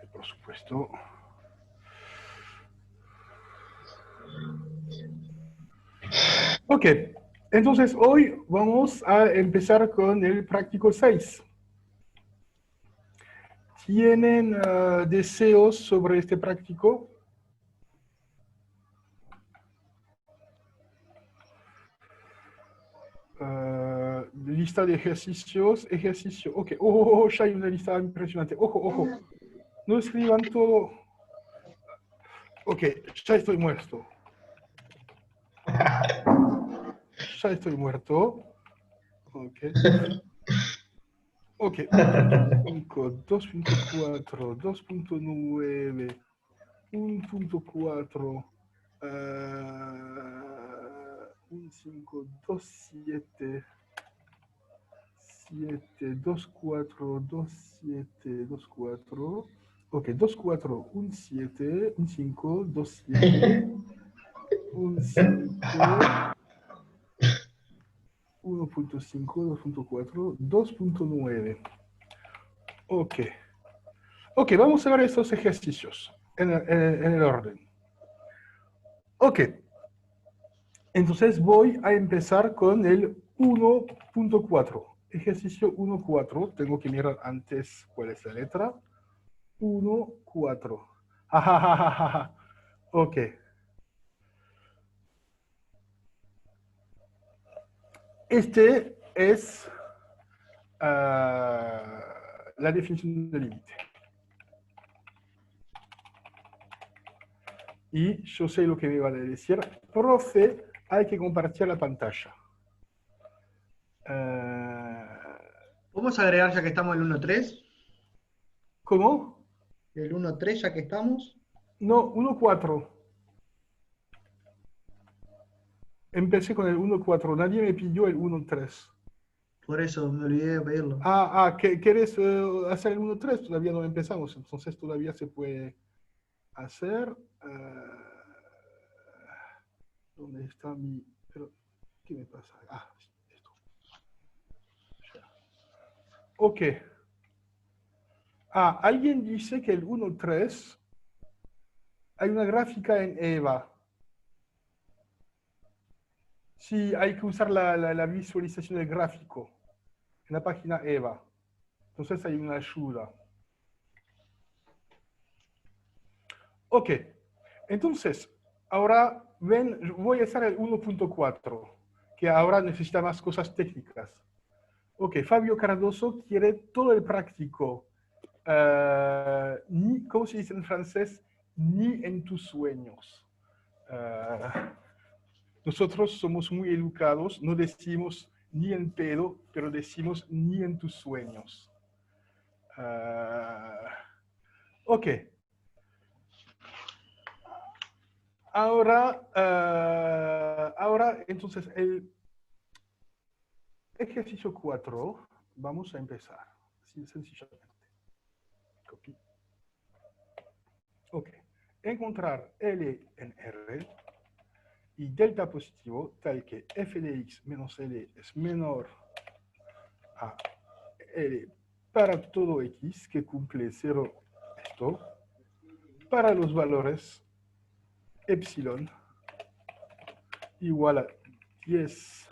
y por supuesto. Ok, entonces hoy vamos a empezar con el práctico 6. ¿Tienen deseos sobre este práctico? Lista de ejercicios, ejercicio. Ok, ya hay una lista impresionante. Ojo, no escriban todo. Ok, ya estoy muerto. Ya estoy muerto. Ok. Ok, 1.5, 2.4, 2.9, 1.4, 1.5, 2.7, 7, 2.4, 2.7, 2.4. Ok, 2.4, 1.7, 1.5, 2.7, 1.5, 1.5, 2.4, 2.9. Ok. Ok, vamos a ver estos ejercicios en el orden. Ok, entonces voy a empezar con el 1.4. Ejercicio 1.4. Tengo que mirar antes cuál es la letra. 1.4. Ok. Este es la definición del límite. Y yo sé lo que me van a decir. Profe, hay que compartir la pantalla. ¿Podemos agregar ya que estamos en el 1.3? ¿Cómo? El 1.3 ya que estamos. No, 1.4. Empecé con el 1.4. Nadie me pidió el 1.3. Por eso me olvidé de pedirlo. ¿Quieres hacer el 1.3? Todavía no empezamos, entonces todavía se puede hacer. ¿Dónde está mi...? Pero, ¿qué me pasa? Esto. Ok. Alguien dice que el 1.3 hay una gráfica en EVA. Sí, hay que usar la visualización del gráfico en la página EVA. Entonces hay una ayuda. Ok, entonces, ahora ven, voy a hacer el 1.4, que ahora necesita más cosas técnicas. Ok, Fabio Cardoso quiere todo el práctico. ¿Cómo se dice en francés? Ni en tus sueños. Nosotros somos muy educados, no decimos ni en pedo, pero decimos ni en tus sueños. Ok. Ahora, entonces, el ejercicio 4, vamos a empezar, así sencillamente. Copy. Ok. Encontrar L en R y delta positivo tal que f de x menos L es menor a L para todo x que cumple 0 esto, para los valores epsilon igual a 10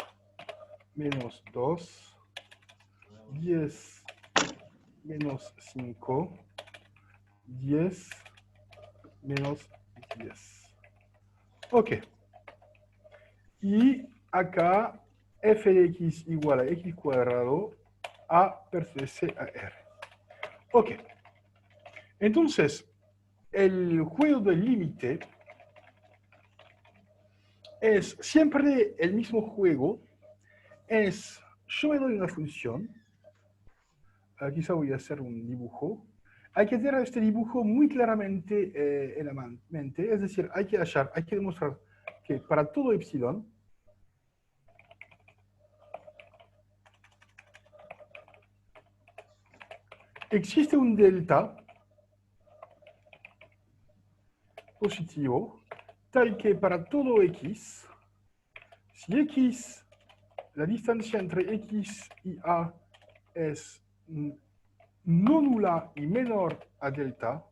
menos 2, 10 menos 5, 10 menos 10. Ok. Y acá f de x igual a x cuadrado a pertenece a R. Ok. Entonces, el juego del límite es siempre el mismo juego. Es, yo me doy una función. Quizá voy a hacer un dibujo. Hay que tener este dibujo muy claramente en la mente. Es decir, hay que demostrar que para todo epsilon, existe un delta positivo tal que para todo x, si x, la distancia entre x y a es no nula y menor a delta,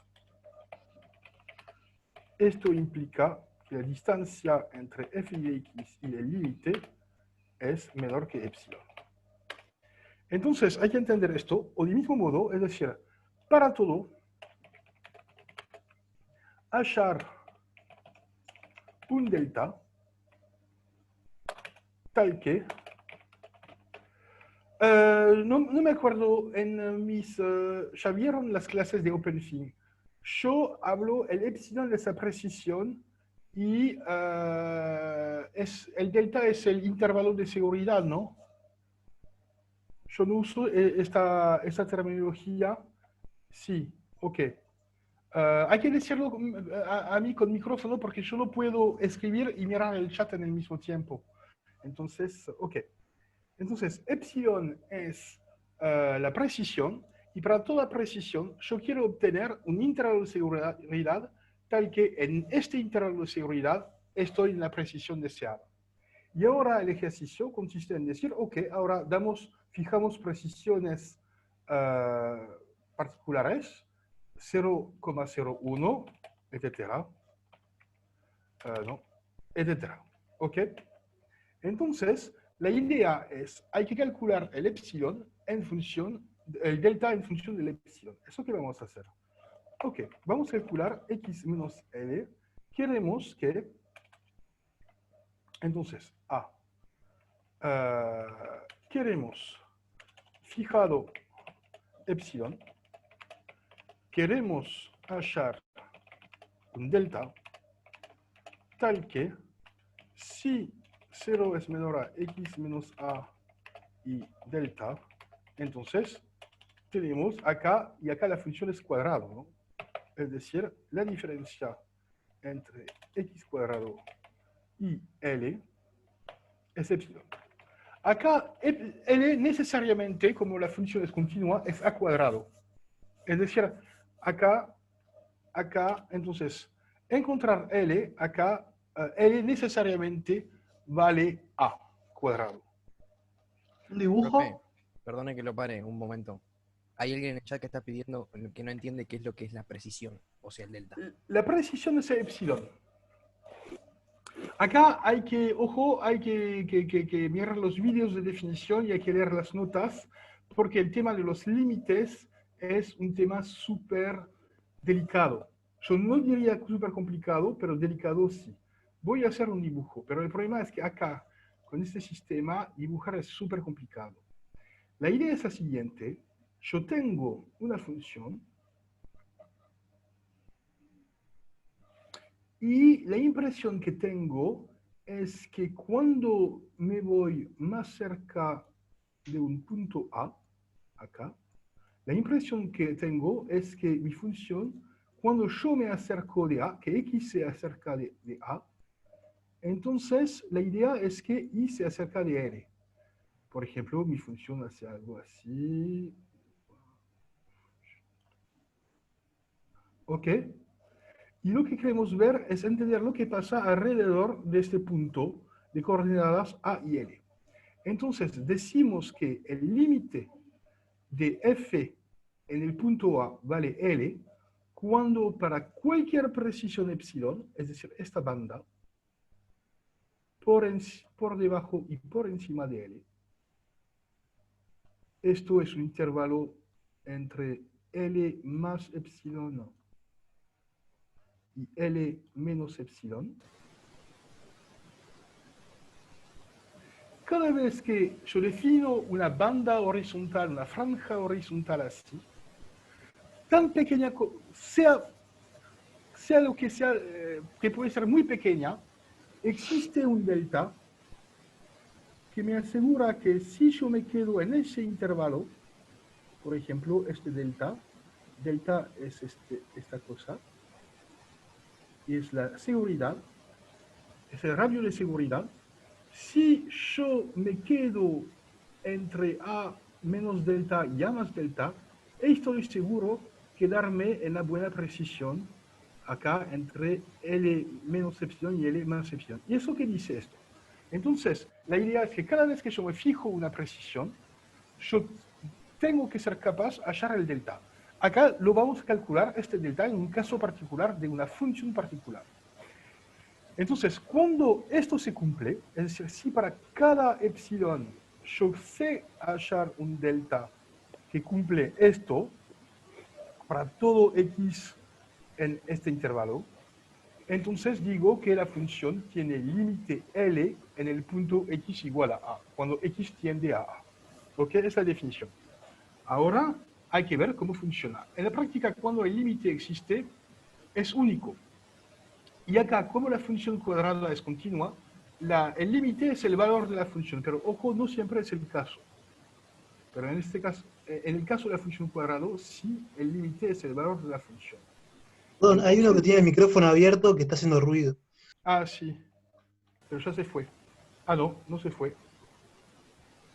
esto implica que la distancia entre f de x y el límite es menor que epsilon. Entonces, hay que entender esto, o del mismo modo, es decir, para todo, hallar un delta tal que, no me acuerdo, en mis, ya vieron las clases de OpenFIG, yo hablo el epsilon de esa precisión y el delta es el intervalo de seguridad, ¿no? Yo no uso esta terminología. Sí, ok. Hay que decirlo a mí con micrófono porque yo no puedo escribir y mirar el chat en el mismo tiempo. Entonces, ok. Entonces, epsilon es la precisión y para toda precisión yo quiero obtener un intervalo de seguridad tal que en este intervalo de seguridad estoy en la precisión deseada. Y ahora el ejercicio consiste en decir, ok, ahora fijamos precisiones particulares, 0,01, etcétera, no, etcétera, ok. Entonces, la idea es, hay que calcular el epsilon en función, el delta en función del epsilon. ¿Eso qué vamos a hacer? Ok, vamos a calcular x menos L. Queremos que, entonces, queremos fijado epsilon, queremos hallar un delta tal que si 0 es menor a x menos a y delta, entonces tenemos acá y acá la función es cuadrado, ¿no? Es decir, la diferencia entre x cuadrado y L es epsilon. Acá L necesariamente, como la función es continua, es a cuadrado. Es decir, acá, entonces, encontrar L, acá, L necesariamente vale a cuadrado. Un dibujo. Profe, perdone que lo pare un momento. Hay alguien en el chat que está pidiendo que no entiende qué es lo que es la precisión, o sea, el delta. La precisión es epsilon. Acá hay que, ojo, hay que mirar los vídeos de definición y hay que leer las notas, porque el tema de los límites es un tema súper delicado. Yo no diría súper complicado, pero delicado sí. Voy a hacer un dibujo, pero el problema es que acá, con este sistema, dibujar es súper complicado. La idea es la siguiente. Yo tengo una función y la impresión que tengo es que cuando me voy más cerca de un punto A, acá, la impresión que tengo es que mi función, cuando yo me acerco de A, que X se acerca de A, entonces la idea es que Y se acerca de L. Por ejemplo, mi función hace algo así. ¿Ok? Y lo que queremos ver es entender lo que pasa alrededor de este punto de coordenadas A y L. Entonces, decimos que el límite de f en el punto A vale L cuando para cualquier precisión epsilon, es decir, esta banda, por debajo y por encima de L, esto es un intervalo entre L más epsilon y L menos epsilon. Cada vez que yo defino una banda horizontal, una franja horizontal así, tan pequeña, sea lo que sea, que puede ser muy pequeña, existe un delta que me asegura que si yo me quedo en ese intervalo, por ejemplo, este delta es esta cosa, y es la seguridad, es el radio de seguridad. Si yo me quedo entre A menos delta y A más delta, estoy seguro quedarme en la buena precisión acá entre L menos epsilon y L más epsilon. ¿Y eso qué dice esto? Entonces, la idea es que cada vez que yo me fijo una precisión, yo tengo que ser capaz de hallar el delta. Acá lo vamos a calcular, este delta, en un caso particular de una función particular. Entonces, cuando esto se cumple, es decir, si para cada epsilon yo sé hallar un delta que cumple esto, para todo x en este intervalo, entonces digo que la función tiene límite L en el punto x igual a a, cuando x tiende a a. ¿Ok? Es la definición. Ahora hay que ver cómo funciona. En la práctica, cuando el límite existe, es único. Y acá, como la función cuadrada es continua, el límite es el valor de la función, pero ojo, no siempre es el caso. Pero en este caso, en el caso de la función cuadrada, sí, el límite es el valor de la función. Perdón, hay uno que Entonces, tiene el micrófono abierto que está haciendo ruido. sí, pero ya se fue. No, no se fue.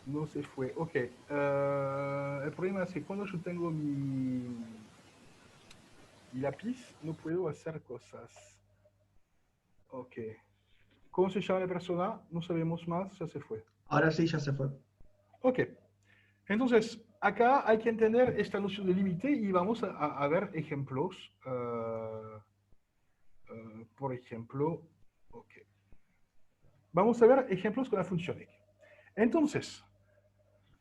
No se fue. Ok. El problema es que cuando yo tengo mi lápiz, no puedo hacer cosas. Ok. ¿Cómo se llama la persona? No sabemos más, ya se fue. Ahora sí, ya se fue. Ok. Entonces, acá hay que entender esta noción de límite y vamos a ver ejemplos. Por ejemplo, ok. Vamos a ver ejemplos con la función x. Entonces,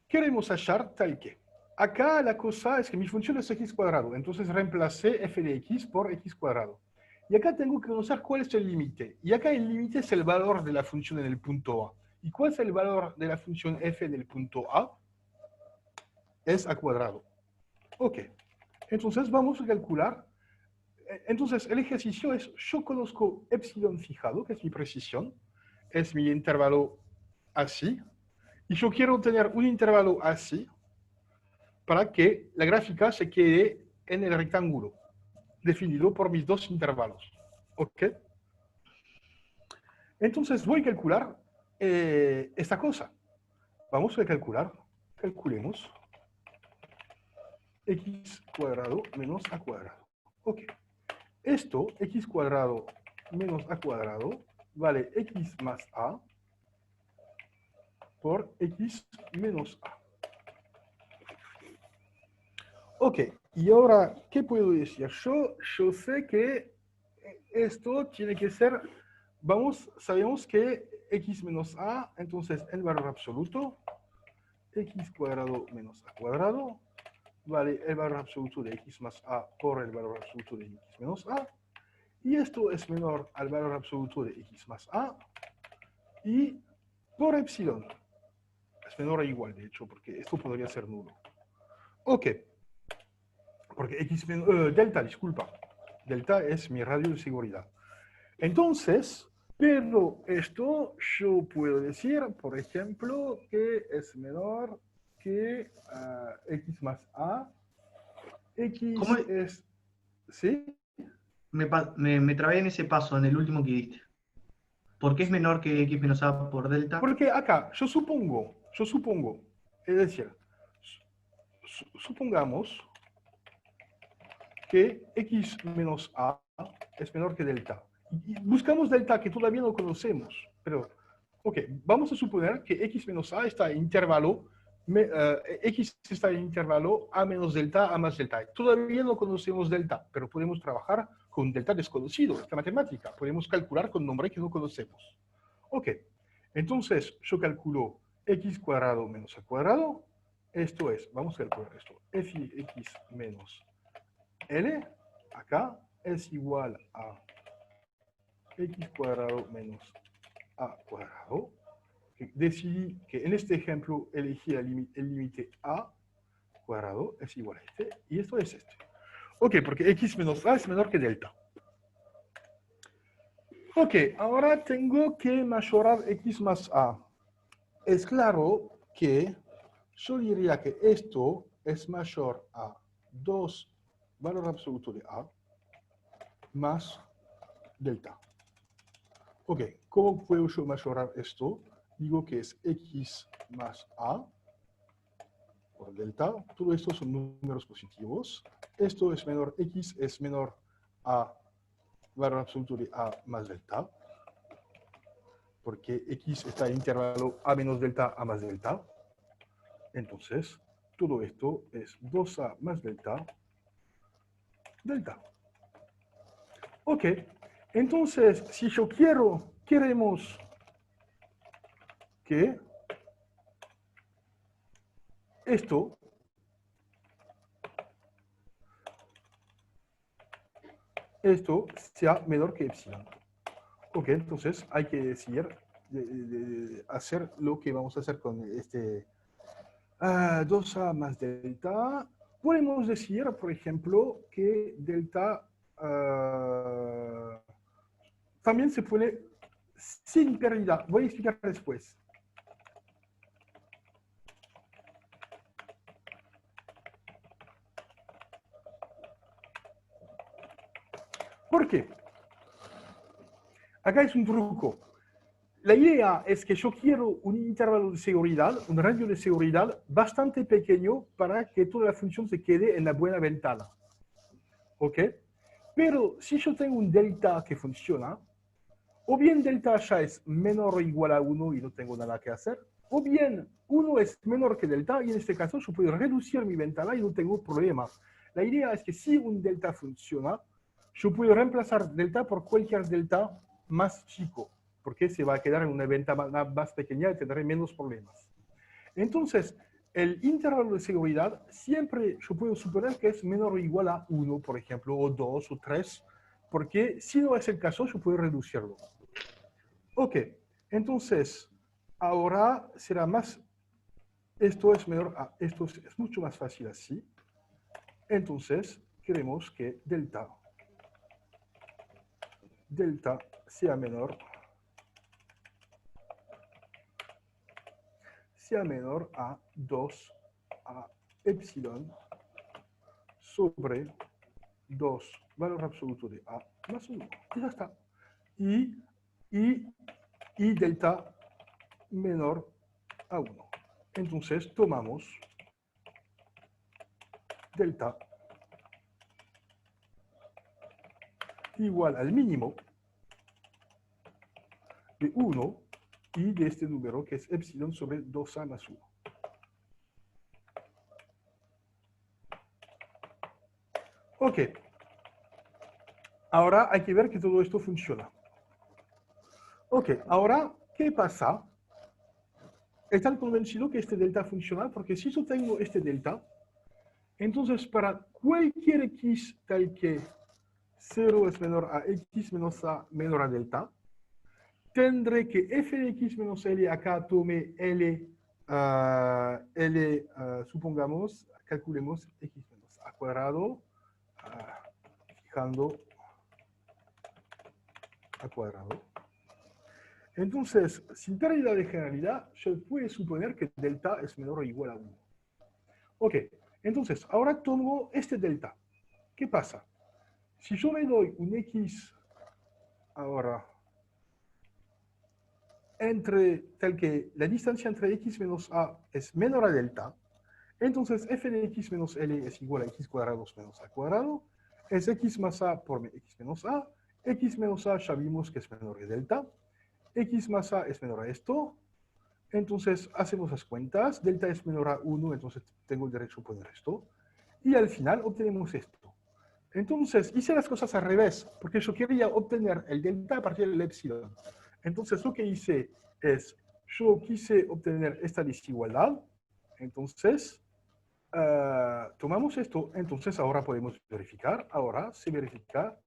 queremos hallar tal que. Acá la cosa es que mi función es x cuadrado, entonces reemplacé f de x por x cuadrado. Y acá tengo que conocer cuál es el límite. Y acá el límite es el valor de la función en el punto A. ¿Y cuál es el valor de la función f del punto A? Es a cuadrado. Ok. Entonces vamos a calcular. Entonces el ejercicio es, yo conozco epsilon fijado, que es mi precisión, es mi intervalo así, y yo quiero tener un intervalo así para que la gráfica se quede en el rectángulo, definido por mis dos intervalos. ¿Ok? Entonces voy a calcular esta cosa. Vamos a calcular, calculemos x cuadrado menos a cuadrado. Ok. Esto, x cuadrado menos a cuadrado, vale x más a por x menos a. Ok, y ahora, ¿qué puedo decir? Yo sé que esto tiene que ser, sabemos que x menos a, entonces el valor absoluto, x cuadrado menos a cuadrado, vale el valor absoluto de x más a por el valor absoluto de x menos a, y esto es menor al valor absoluto de x más a, y por epsilon, es menor o igual, de hecho, porque esto podría ser nulo. Ok. Porque delta, disculpa. Delta es mi radio de seguridad. Entonces, pero esto yo puedo decir, por ejemplo, que es menor que x más a. X ¿Cómo? es... ¿Sí? Me trabé en ese paso, en el último que diste. ¿Por qué es menor que x menos a por delta? Porque acá, yo supongo, es decir, supongamos que x menos a es menor que delta. Y buscamos delta que todavía no conocemos, pero, ok, vamos a suponer que x menos a está en intervalo, x está en intervalo a menos delta, a más delta. Todavía no conocemos delta, pero podemos trabajar con delta desconocido, esta matemática. Podemos calcular con nombre que no conocemos. Ok, entonces yo calculo x cuadrado menos a cuadrado. Esto es, vamos a calcular esto, fx menos L, acá, es igual a x cuadrado menos a cuadrado. Decidí que en este ejemplo elegí el límite a cuadrado es igual a este, y esto es este. Ok, porque x menos a es menor que delta. Ok, ahora tengo que mejorar x más a. Es claro que yo diría que esto es mayor a 2 valor absoluto de a más delta. Ok, ¿cómo puedo yo mejorar esto? Digo que es x más a por delta. Todo esto son números positivos. Esto es menor, x es menor a valor absoluto de a más delta. Porque x está en intervalo a menos delta a más delta. Entonces, todo esto es 2a más delta, delta. Ok, entonces, si yo queremos que esto sea menor que epsilon. Ok, entonces hay que decir, hacer lo que vamos a hacer con este 2a más delta. Podemos decir, por ejemplo, que delta también se pone sin pérdida. Voy a explicar después. ¿Por qué? Acá es un truco. La idea es que yo quiero un intervalo de seguridad, un radio de seguridad bastante pequeño para que toda la función se quede en la buena ventana. ¿Ok? Pero si yo tengo un delta que funciona, o bien delta ya es menor o igual a 1 y no tengo nada que hacer, o bien 1 es menor que delta y en este caso yo puedo reducir mi ventana y no tengo problema. La idea es que si un delta funciona, yo puedo reemplazar delta por cualquier delta más chico, porque se va a quedar en una ventana más pequeña y tendré menos problemas. Entonces, el intervalo de seguridad siempre yo puedo suponer que es menor o igual a 1, por ejemplo, o 2 o 3, porque si no es el caso, yo puedo reducirlo. Ok, entonces, ahora será más, esto es menor a, esto es mucho más fácil así. Entonces, queremos que delta sea menor a 2 a epsilon sobre 2 valor absoluto de a más 1. Y ya está. Y delta menor a 1. Entonces tomamos delta igual al mínimo de 1 y de este número que es epsilon sobre 2a más 1. Ok. Ahora hay que ver que todo esto funciona. Ok, ahora, ¿qué pasa? Están convencidos que este delta funciona porque si yo tengo este delta, entonces para cualquier x tal que 0 es menor a x menos a menor a delta, tendré que f de x menos L acá tome L, supongamos, calculemos x menos a cuadrado, fijando a cuadrado. Entonces, sin pérdida de generalidad, se puede suponer que delta es menor o igual a 1. Ok, entonces, ahora tomo este delta. ¿Qué pasa? Si yo me doy un x, ahora, tal que la distancia entre x menos a es menor a delta, entonces f de x menos L es igual a x cuadrado menos a cuadrado, es x más a por x menos a ya vimos que es menor que delta, x más a es menor a esto, entonces hacemos las cuentas, delta es menor a 1, entonces tengo el derecho a poner esto, y al final obtenemos esto. Entonces hice las cosas al revés, porque yo quería obtener el delta a partir del epsilon. Entonces lo que hice es, yo quise obtener esta desigualdad, entonces tomamos esto, entonces ahora podemos verificar, ahora se verifica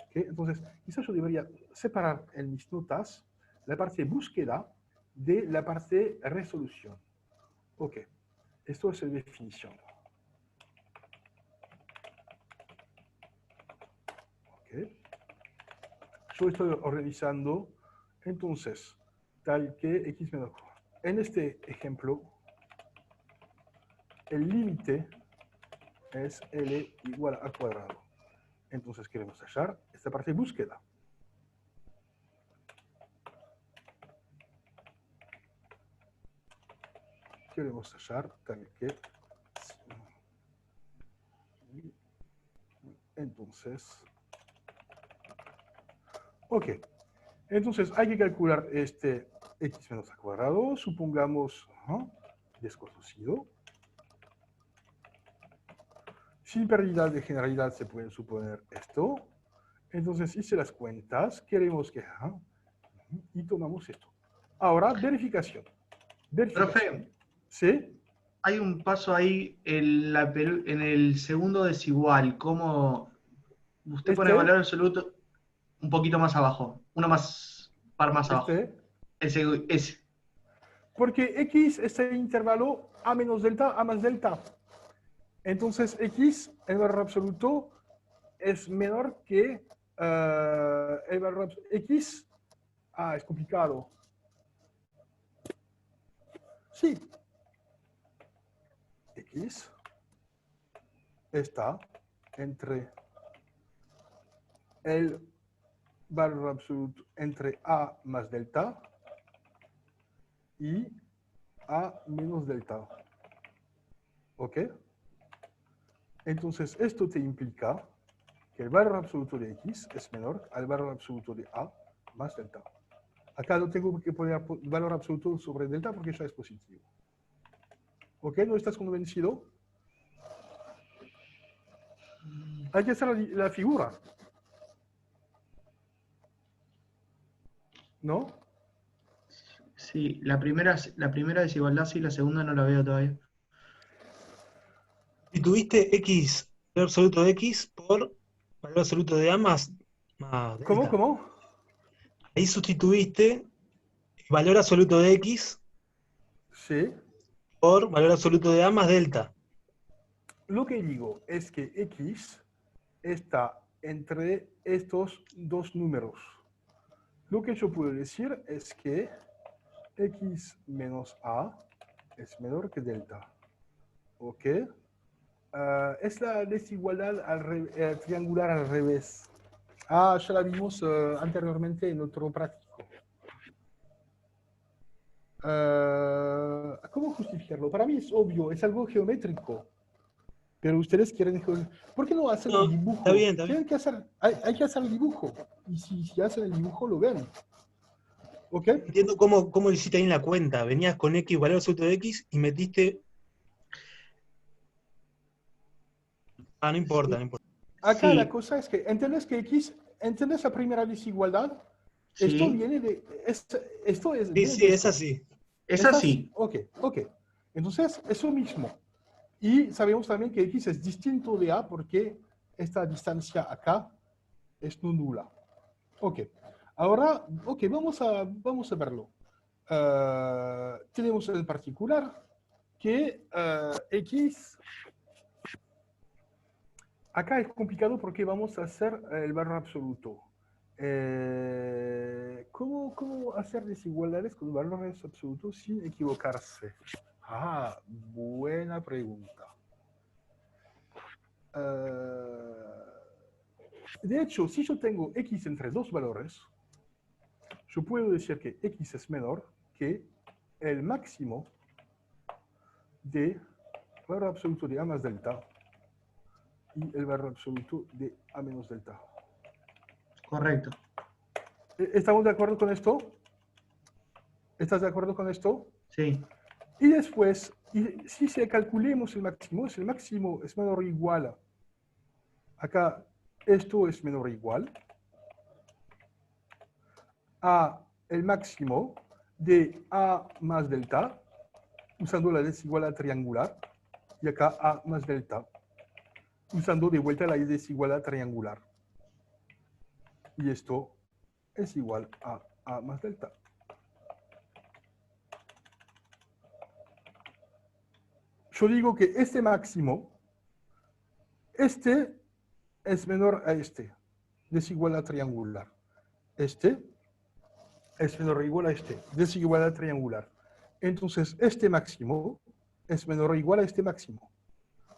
que, entonces quizás yo debería separar en mis notas la parte búsqueda de la parte resolución. Ok, esto es la definición. Ok, yo estoy organizando, entonces, tal que x menos. En este ejemplo, el límite es L igual a cuadrado. Entonces queremos hallar esta parte de búsqueda. Queremos hallar tal que... Entonces... Ok. Entonces hay que calcular este x menos a cuadrado. Supongamos desconocido. Sin pérdida de generalidad se pueden suponer esto. Entonces hice las cuentas, queremos que... y tomamos esto. Ahora, verificación. Profe, ¿Sí? hay un paso ahí en el segundo desigual. ¿Cómo usted pone Este, valor absoluto un poquito más abajo? Uno más, par más abajo. Ese. Porque X es el intervalo A menos delta, A más delta. Entonces X, el valor absoluto, es menor que el valor X. Es complicado. Sí. X está entre el valor absoluto entre A más delta y A menos delta. ¿Ok? Entonces, esto te implica que el valor absoluto de X es menor al valor absoluto de A más delta. Acá no tengo que poner valor absoluto sobre delta porque ya es positivo. ¿Ok? ¿No estás convencido? Hay que hacer la figura. ¿No? Sí, la primera desigualdad sí, la segunda no la veo todavía. Si tuviste X, valor absoluto de X por valor absoluto de A más ¿Cómo? delta. ¿Cómo? Ahí sustituiste el valor absoluto de X Sí. por valor absoluto de A más delta. Lo que digo es que X está entre estos dos números. Lo que yo puedo decir es que X menos A es menor que delta. ¿Ok? Es la desigualdad triangular al revés. Ya la vimos anteriormente en otro práctico. ¿Cómo justificarlo? Para mí es obvio, es algo geométrico. Pero ustedes quieren... ¿Por qué no hacen No, el dibujo? está bien, está bien. Tienen que hacer, hay que hacer el dibujo. Y si hacen el dibujo, lo ven. ¿Ok? Entiendo cómo hiciste ahí en la cuenta. Venías con X, valor absoluto de X, y metiste. No importa, Sí, no importa. Acá la sí, cosa es que, ¿entiendes la primera desigualdad? Esto sí. viene de, esto es Sí, de sí, es esto. así. Es así. Ok, ok. Entonces, eso mismo. Y sabemos también que X es distinto de A porque esta distancia acá es no nula. Ok. Ahora, ok, vamos a verlo. Tenemos en particular que X, acá es complicado porque vamos a hacer el valor absoluto. ¿Cómo hacer desigualdades con valores absolutos sin equivocarse? Buena pregunta. De hecho, si yo tengo X entre dos valores, yo puedo decir que X es menor que el máximo de valor absoluto de A más delta y el valor absoluto de A menos delta. Correcto. ¿Estamos de acuerdo con esto? ¿Estás de acuerdo con esto? Sí. Y después, si se calculemos el máximo, si el máximo es menor o igual, acá esto es menor o igual a el máximo de A más delta, usando la desigualdad triangular, y acá A más delta, usando de vuelta la desigualdad triangular. Y esto es igual a A más delta. Yo digo que este máximo, este es menor a este, desigualdad triangular. Este es menor o igual a este, desigualdad triangular. Entonces, este máximo es menor o igual a este máximo.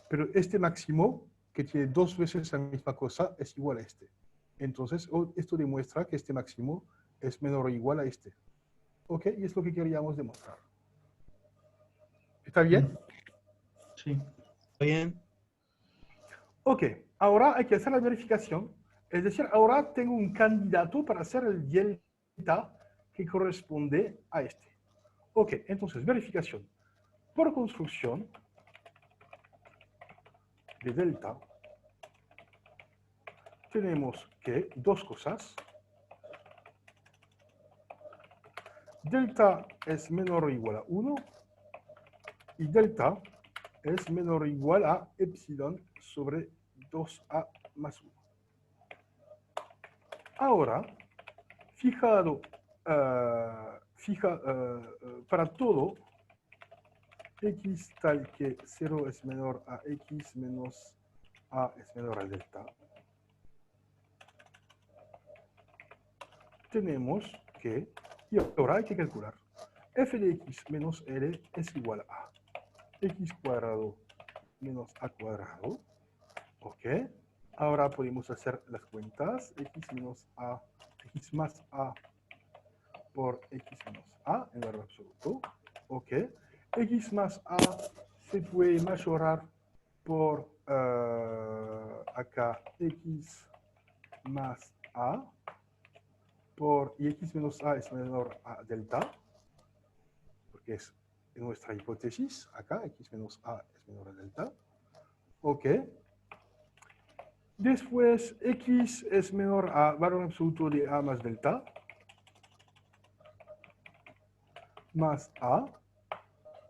Pero este máximo, que tiene dos veces la misma cosa, es igual a este. Entonces, esto demuestra que este máximo es menor o igual a este. ¿Ok? Y es lo que queríamos demostrar. ¿Está bien? Sí. ¿Está bien? Ok, ahora hay que hacer la verificación. Es decir, ahora tengo un candidato para hacer el delta que corresponde a este. Ok, entonces verificación. Por construcción, de delta, tenemos que dos cosas. Delta es menor o igual a 1 y delta es menor o igual a epsilon sobre 2a más 1. Ahora, para todo x tal que 0 es menor a x menos a es menor a delta, tenemos que, y ahora hay que calcular, f de x menos l es igual a x cuadrado menos a cuadrado, ¿ok? Ahora podemos hacer las cuentas, x más a por x menos a en valor absoluto, ¿ok? X más a se puede mayorar por acá x más a y x menos a es menor a delta, porque es nuestra hipótesis, acá x menos a es menor a delta, ¿ok? Después x es menor a valor absoluto de a más delta, más a,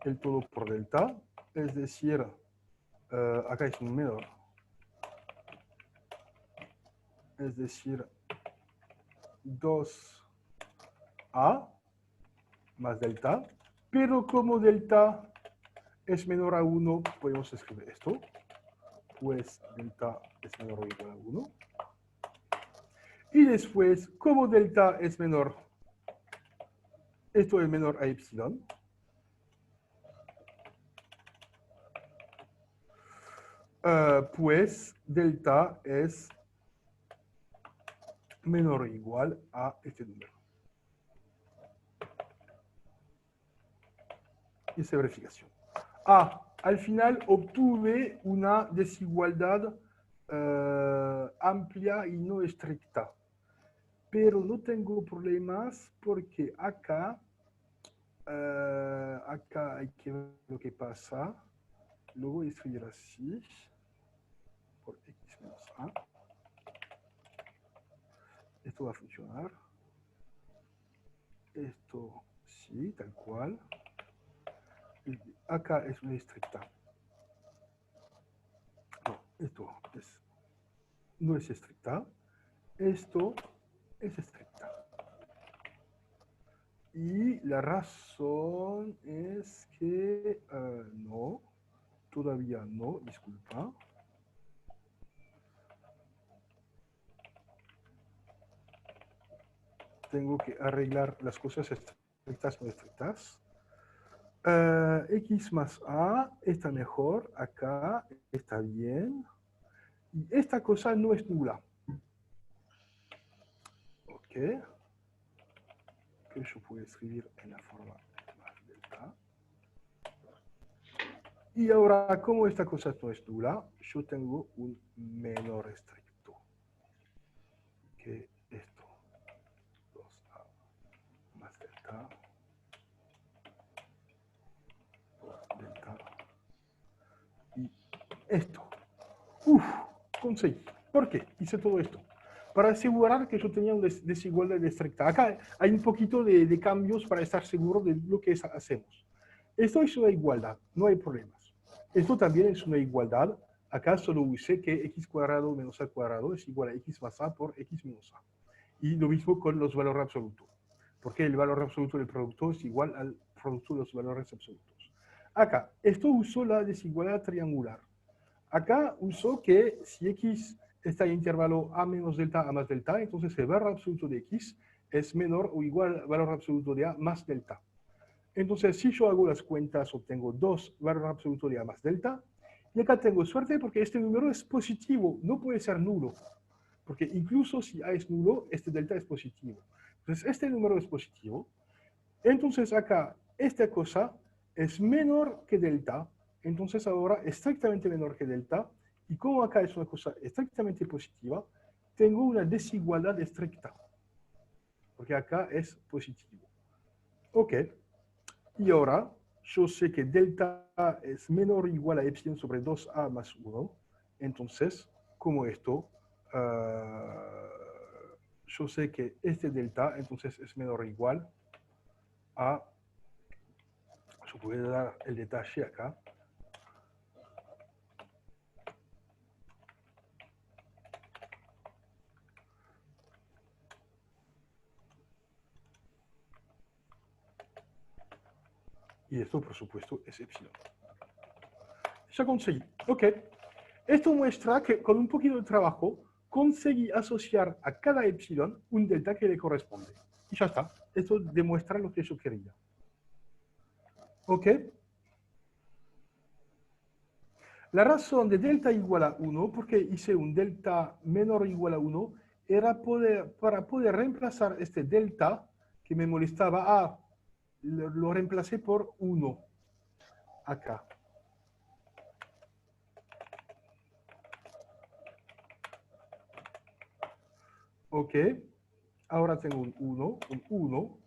el todo por delta, es decir, acá es un menor, es decir, 2a más delta, pero como delta es menor a 1, podemos escribir esto, pues delta es menor o igual a 1. Y después, como delta es menor, esto es menor a epsilon, pues delta es menor o igual a este número. Y esa verificación. Al final obtuve una desigualdad amplia y no estricta. Pero no tengo problemas porque acá hay que ver lo que pasa. Lo voy a escribir así. Por x menos a. Esto va a funcionar. Esto sí, tal cual. Acá es una estricta. No, esto no es estricta. Esto es estricta. Y la razón es que no, todavía no, disculpa. Tengo que arreglar las cosas estrictas no estrictas. X más A está mejor, acá está bien. Y esta cosa no es nula. Ok. Que yo puedo escribir en la forma más delta. Y ahora, como esta cosa no es nula, yo tengo un menor estricto. Que esto. 2A más delta. Delta. Y esto. Conseguí. ¿Por qué? Hice todo esto. Para asegurar que yo tenía una desigualdad estricta. Acá hay un poquito de cambios para estar seguro de lo que hacemos. Esto es una igualdad, no hay problemas. Esto también es una igualdad. Acá solo usé que x cuadrado menos a cuadrado es igual a x más a por x menos a. Y lo mismo con los valores absolutos. Porque el valor absoluto del producto es igual al producto de los valores absolutos. Acá, esto usó la desigualdad triangular. Acá usó que si x está en intervalo a menos delta a más delta, entonces el valor absoluto de x es menor o igual al valor absoluto de a más delta. Entonces, si yo hago las cuentas, obtengo 2 valor absoluto de a más delta. Y acá tengo suerte porque este número es positivo, no puede ser nulo. Porque incluso si a es nulo, este delta es positivo. Entonces, este número es positivo. Entonces, acá, esta cosa es menor que delta. Entonces, ahora estrictamente menor que delta. Y como acá es una cosa estrictamente positiva, tengo una desigualdad estricta. Porque acá es positivo. Ok. Y ahora, yo sé que delta es menor o igual a epsilon sobre 2a más 1. Entonces, como esto, yo sé que este delta, entonces es menor o igual a, yo puedo dar el detalle acá, y esto, por supuesto, es epsilon. Ya conseguí. Ok. Esto muestra que con un poquito de trabajo conseguí asociar a cada epsilon un delta que le corresponde. Y ya está. Esto demuestra lo que yo quería. Ok. La razón de delta igual a 1, porque hice un delta menor o igual a 1, era para poder reemplazar este delta que me molestaba. Lo reemplacé por 1 acá. Ok. Ahora tengo un 1.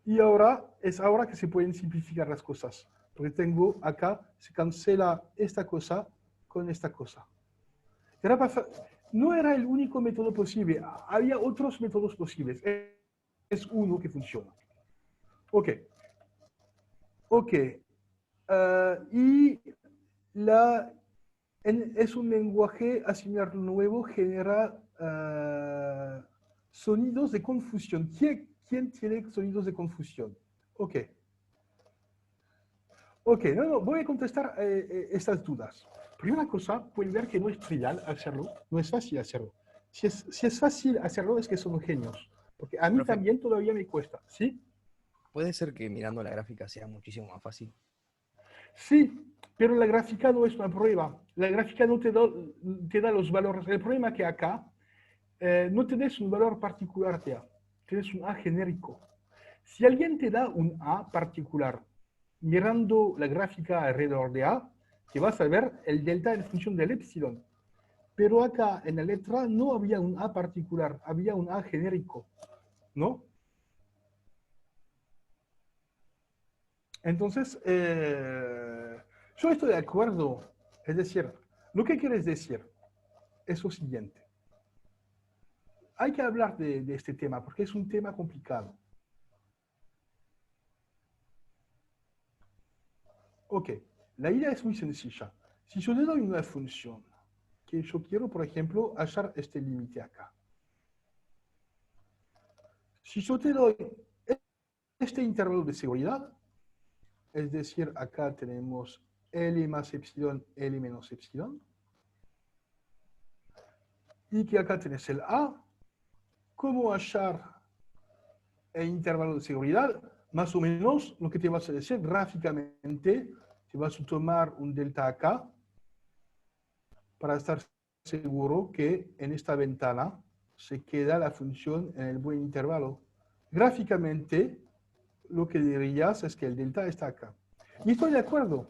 Y ahora es ahora que se pueden simplificar las cosas. Porque tengo acá, se cancela esta cosa con esta cosa. No era el único método posible. Había otros métodos posibles. Es uno que funciona. Ok. Ok. Y es un lenguaje asimilar nuevo, genera sonidos de confusión. ¿Quién tiene sonidos de confusión? Ok. Ok, no, voy a contestar estas dudas. Primera cosa, pueden ver que no es trivial hacerlo, no es fácil hacerlo. Si es fácil hacerlo, es que son genios. Porque a mí Profe, también todavía me cuesta, ¿sí? puede ser que mirando la gráfica sea muchísimo más fácil. Sí, pero la gráfica no es una prueba. La gráfica no te da los valores. El problema es que acá no tenés un valor particular de A, tienes un A genérico. Si alguien te da un A particular, mirando la gráfica alrededor de A, te vas a ver el delta en función del epsilon. Pero acá en la letra no había un A particular, había un A genérico, ¿no? Entonces, yo estoy de acuerdo. Es decir, lo que quieres decir es lo siguiente. Hay que hablar de este tema porque es un tema complicado. Ok, la idea es muy sencilla. Si yo le doy una función que yo quiero, por ejemplo, hallar este límite acá. Si yo te doy este intervalo de seguridad, es decir, acá tenemos L más epsilon, L menos epsilon, y que acá tenés el A, ¿cómo hallar el intervalo de seguridad? Más o menos lo que te vas a decir gráficamente, te vas a tomar un delta acá para estar seguro que en esta ventana se queda la función en el buen intervalo. Gráficamente, lo que dirías es que el delta está acá. Y estoy de acuerdo.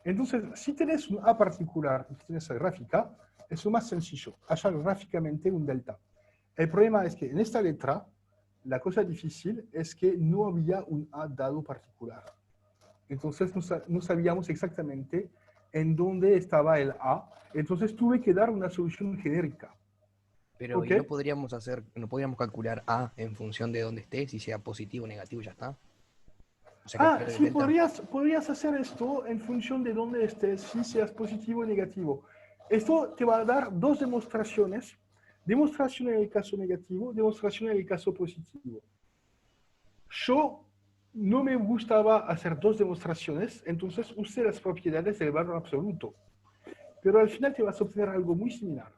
Entonces, si tienes un A particular y tienes la gráfica, es lo más sencillo, hallar gráficamente un delta. El problema es que en esta letra, la cosa difícil es que no había un A dado particular. Entonces, no sabíamos exactamente en dónde estaba el A. Entonces, tuve que dar una solución genérica. Pero, ¿Ok? ¿y no podríamos calcular A en función de dónde esté, si sea positivo o negativo, ya está? O sea, calcular el Sí, delta. podrías hacer esto en función de dónde estés, si seas positivo o negativo. Esto te va a dar dos demostraciones. Demostración en el caso negativo, demostración en el caso positivo. Yo no me gustaba hacer dos demostraciones, entonces usé las propiedades del valor absoluto. Pero al final te vas a obtener algo muy similar.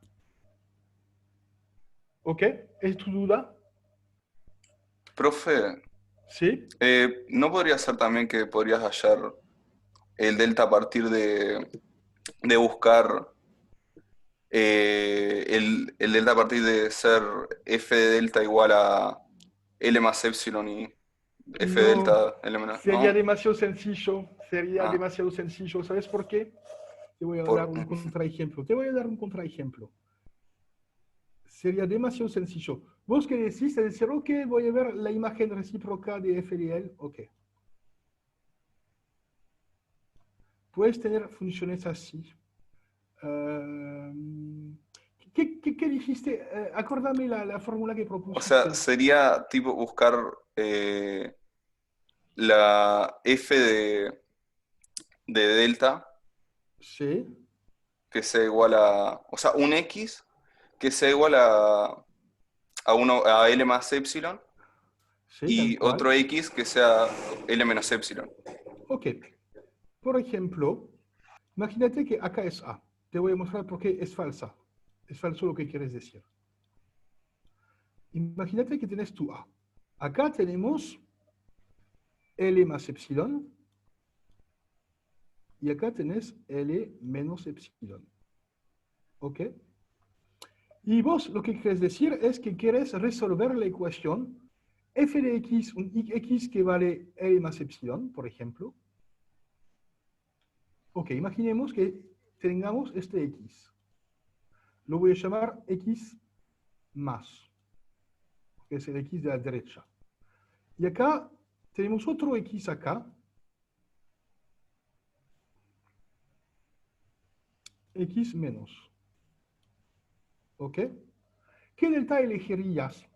¿Ok? ¿Es tu duda? Profe, Sí. ¿no podría ser también que podrías hallar el delta a partir de buscar el delta a partir de ser f de delta igual a L más epsilon y f de No, delta L menor? sería ¿No? demasiado sencillo. Sería Ah, demasiado sencillo. ¿Sabes por qué? Te voy a dar por... un contraejemplo. Te voy a dar un contraejemplo. Sería demasiado sencillo. ¿Vos qué decís? Es decir, ok, voy a ver la imagen recíproca de f de L. Ok. Puedes tener funciones así. ¿Qué dijiste? Acuérdame la fórmula que O propusiste. sea, sería tipo buscar la f de delta Sí, que sea igual o sea, un x que sea igual a L más epsilon sí, tal y cual. otro x que sea L menos epsilon. Ok. Por ejemplo, imagínate que acá es A. Te voy a mostrar por qué es falsa. Es falso lo que quieres decir. Imagínate que tienes tu A. Acá tenemos L más epsilon y acá tenés L menos epsilon. ¿Ok? Y vos lo que quieres decir es que quieres resolver la ecuación f de x, un x que vale L más epsilon, por ejemplo. Ok, imaginemos que tengamos este x. Lo voy a llamar x más, que es el x de la derecha. Y acá tenemos otro x acá, x menos. ¿Ok? ¿Qué delta elegirías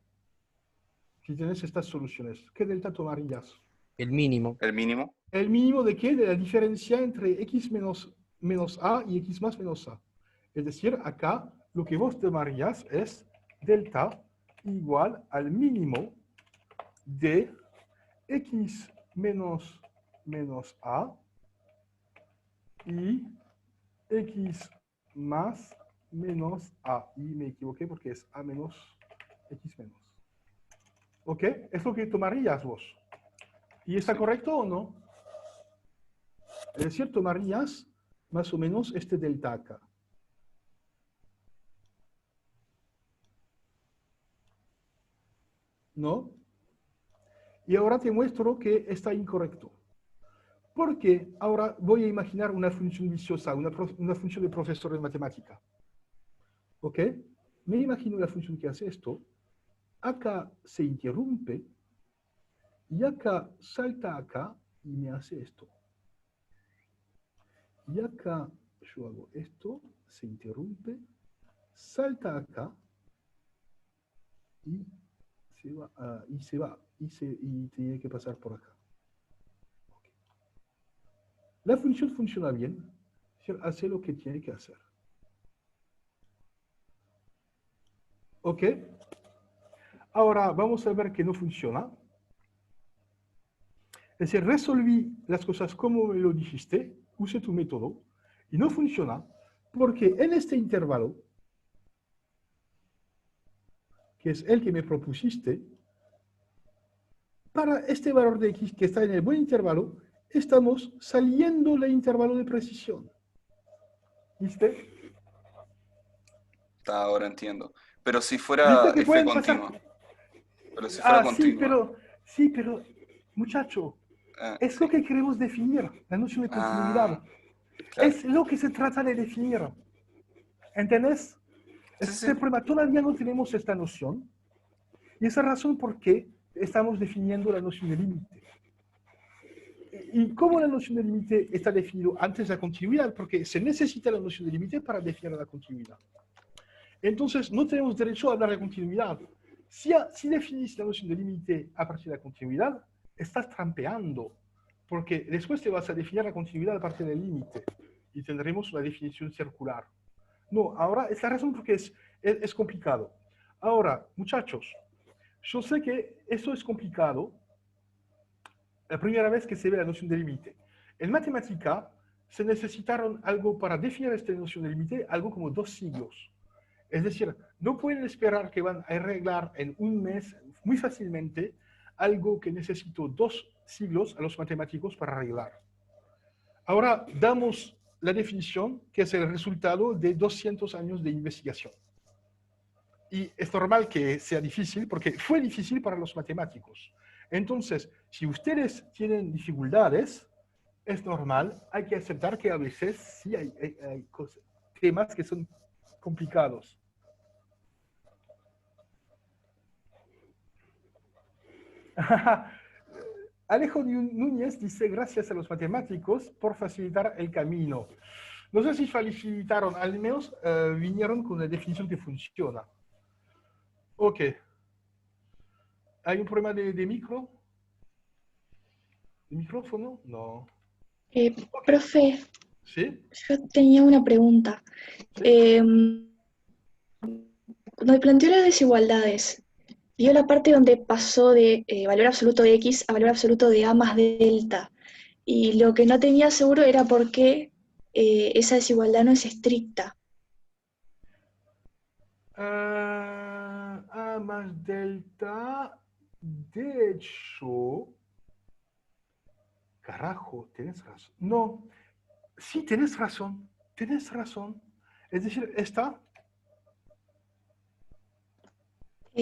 si tienes estas soluciones? ¿Qué delta tomarías? El mínimo. El mínimo. ¿El mínimo de qué? De la diferencia entre x menos a y x más menos a. Es decir, acá lo que vos tomarías es delta igual al mínimo de x menos a y x más menos a. Y me equivoqué porque es a menos x menos. ¿Ok? Es lo que tomarías vos. ¿Y está Sí. correcto o no? Es decir, tomarías más o menos este delta acá. ¿No? Y ahora te muestro que está incorrecto. Porque ahora voy a imaginar una función viciosa, una función de profesor de matemática. ¿Ok? Me imagino la función que hace esto. Acá se interrumpe y acá salta acá y me hace esto. Y acá yo hago esto, se interrumpe, salta acá y se va, y tiene que pasar por acá. Okay. La función funciona bien, hace lo que tiene que hacer. ¿Ok? Ahora vamos a ver que no funciona. Es decir, resolví las cosas como me lo dijiste, usé tu método, y no funciona porque en este intervalo, que es el que me propusiste, para este valor de x que está en el buen intervalo, estamos saliendo del intervalo de precisión. ¿Viste? Ahora entiendo. Pero si ¿Viste fuera que f pueden pasar? continua. Pero si fuera Ah, continua. sí, pero, muchacho, es lo Sí. que queremos definir, la noción de continuidad. Ah, claro. Es lo que se trata de definir. ¿Entendés? Sí, Ese es sí. el problema. Todavía no tenemos esta noción. Y esa es la razón por qué estamos definiendo la noción de límite. ¿Y cómo la noción de límite está definida antes de la continuidad? Porque se necesita la noción de límite para definir la continuidad. Entonces, no tenemos derecho a hablar de continuidad. Si definís la noción de límite a partir de la continuidad, estás trampeando, porque después te vas a definir la continuidad a partir del límite y tendremos una definición circular. No, ahora es la razón porque es complicado. Ahora, muchachos, yo sé que esto es complicado la primera vez que se ve la noción de límite. En matemática se necesitaron algo para definir esta noción de límite, algo como 2 siglos. Es decir, no pueden esperar que van a arreglar en un mes muy fácilmente algo que necesitó 2 siglos a los matemáticos para arreglar. Ahora damos la definición que es el resultado de 200 años de investigación. Y es normal que sea difícil porque fue difícil para los matemáticos. Entonces, si ustedes tienen dificultades, es normal, hay que aceptar que a veces sí hay temas que son complicados. Alejo Núñez dice, gracias a los matemáticos por facilitar el camino. No sé si felicitaron, al menos vinieron con una definición que funciona. Ok. ¿Hay un problema de micro? ¿De micrófono? No. Ok. Profe, ¿Sí? yo tenía una pregunta. ¿Sí? Cuando planteó las desigualdades, vio la parte donde pasó de valor absoluto de X a valor absoluto de A más delta. Y lo que no tenía seguro era por qué esa desigualdad no es estricta. A más delta, de hecho, carajo, tienes razón. No, sí, tienes razón, tienes razón. Es decir, esta,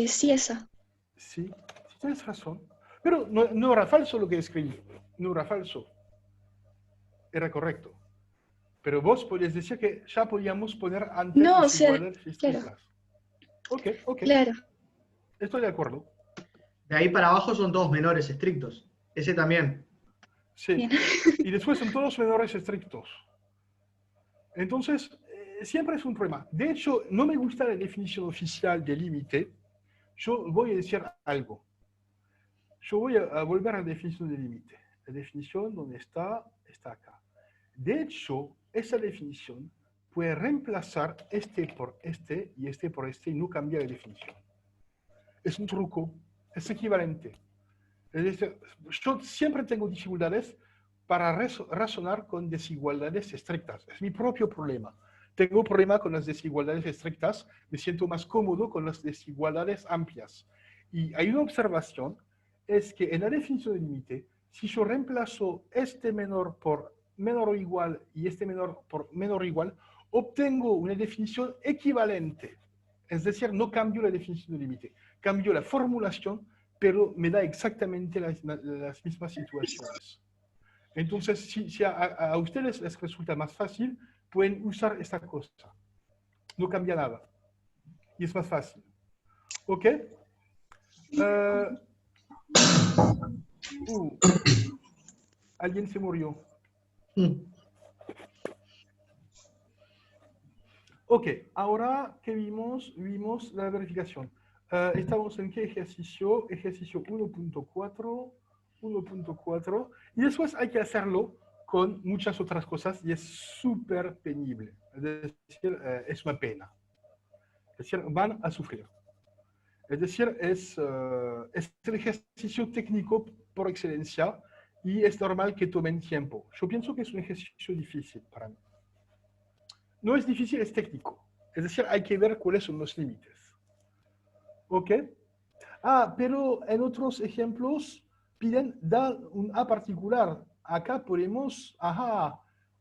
Sí, esa. sí, sí tienes razón. Pero no era falso lo que escribí, no era falso, era correcto. Pero vos podías decir que ya podíamos poner antes No, o sea, desigualdades claro, estrictas. Ok, ok, claro. estoy de acuerdo. De ahí para abajo son todos menores estrictos. Ese también. Sí. Bien. Y después son todos menores estrictos. Entonces, siempre es un problema. De hecho, no me gusta la definición oficial de límite. Yo voy a decir algo. Yo voy a volver a la definición de límite. La definición donde está acá. De hecho, esa definición puede reemplazar este por este y este por este y no cambiar la definición. Es un truco, es equivalente. Es decir, yo siempre tengo dificultades para razonar con desigualdades estrictas. Es mi propio problema. Tengo problema con las desigualdades estrictas, me siento más cómodo con las desigualdades amplias. Y hay una observación, es que en la definición de límite, si yo reemplazo este menor por menor o igual y este menor por menor o igual, obtengo una definición equivalente. Es decir, no cambio la definición de límite, cambio la formulación, pero me da exactamente las mismas situaciones. Entonces, si a ustedes les resulta más fácil, pueden usar esta cosa. No cambia nada. Y es más fácil. ¿Ok? Alguien se murió. Ok, ahora que vimos la verificación. Estamos en qué ejercicio? Ejercicio 1.4, 1.4. Y después hay que hacerlo con muchas otras cosas y es súper penible. Es decir, es una pena. Es decir, van a sufrir. Es decir, es el ejercicio técnico por excelencia y es normal que tomen tiempo. Yo pienso que es un ejercicio difícil para mí. No es difícil, es técnico. Es decir, hay que ver cuáles son los límites. ¿Ok? Pero en otros ejemplos piden dar un A particular. Acá podemos,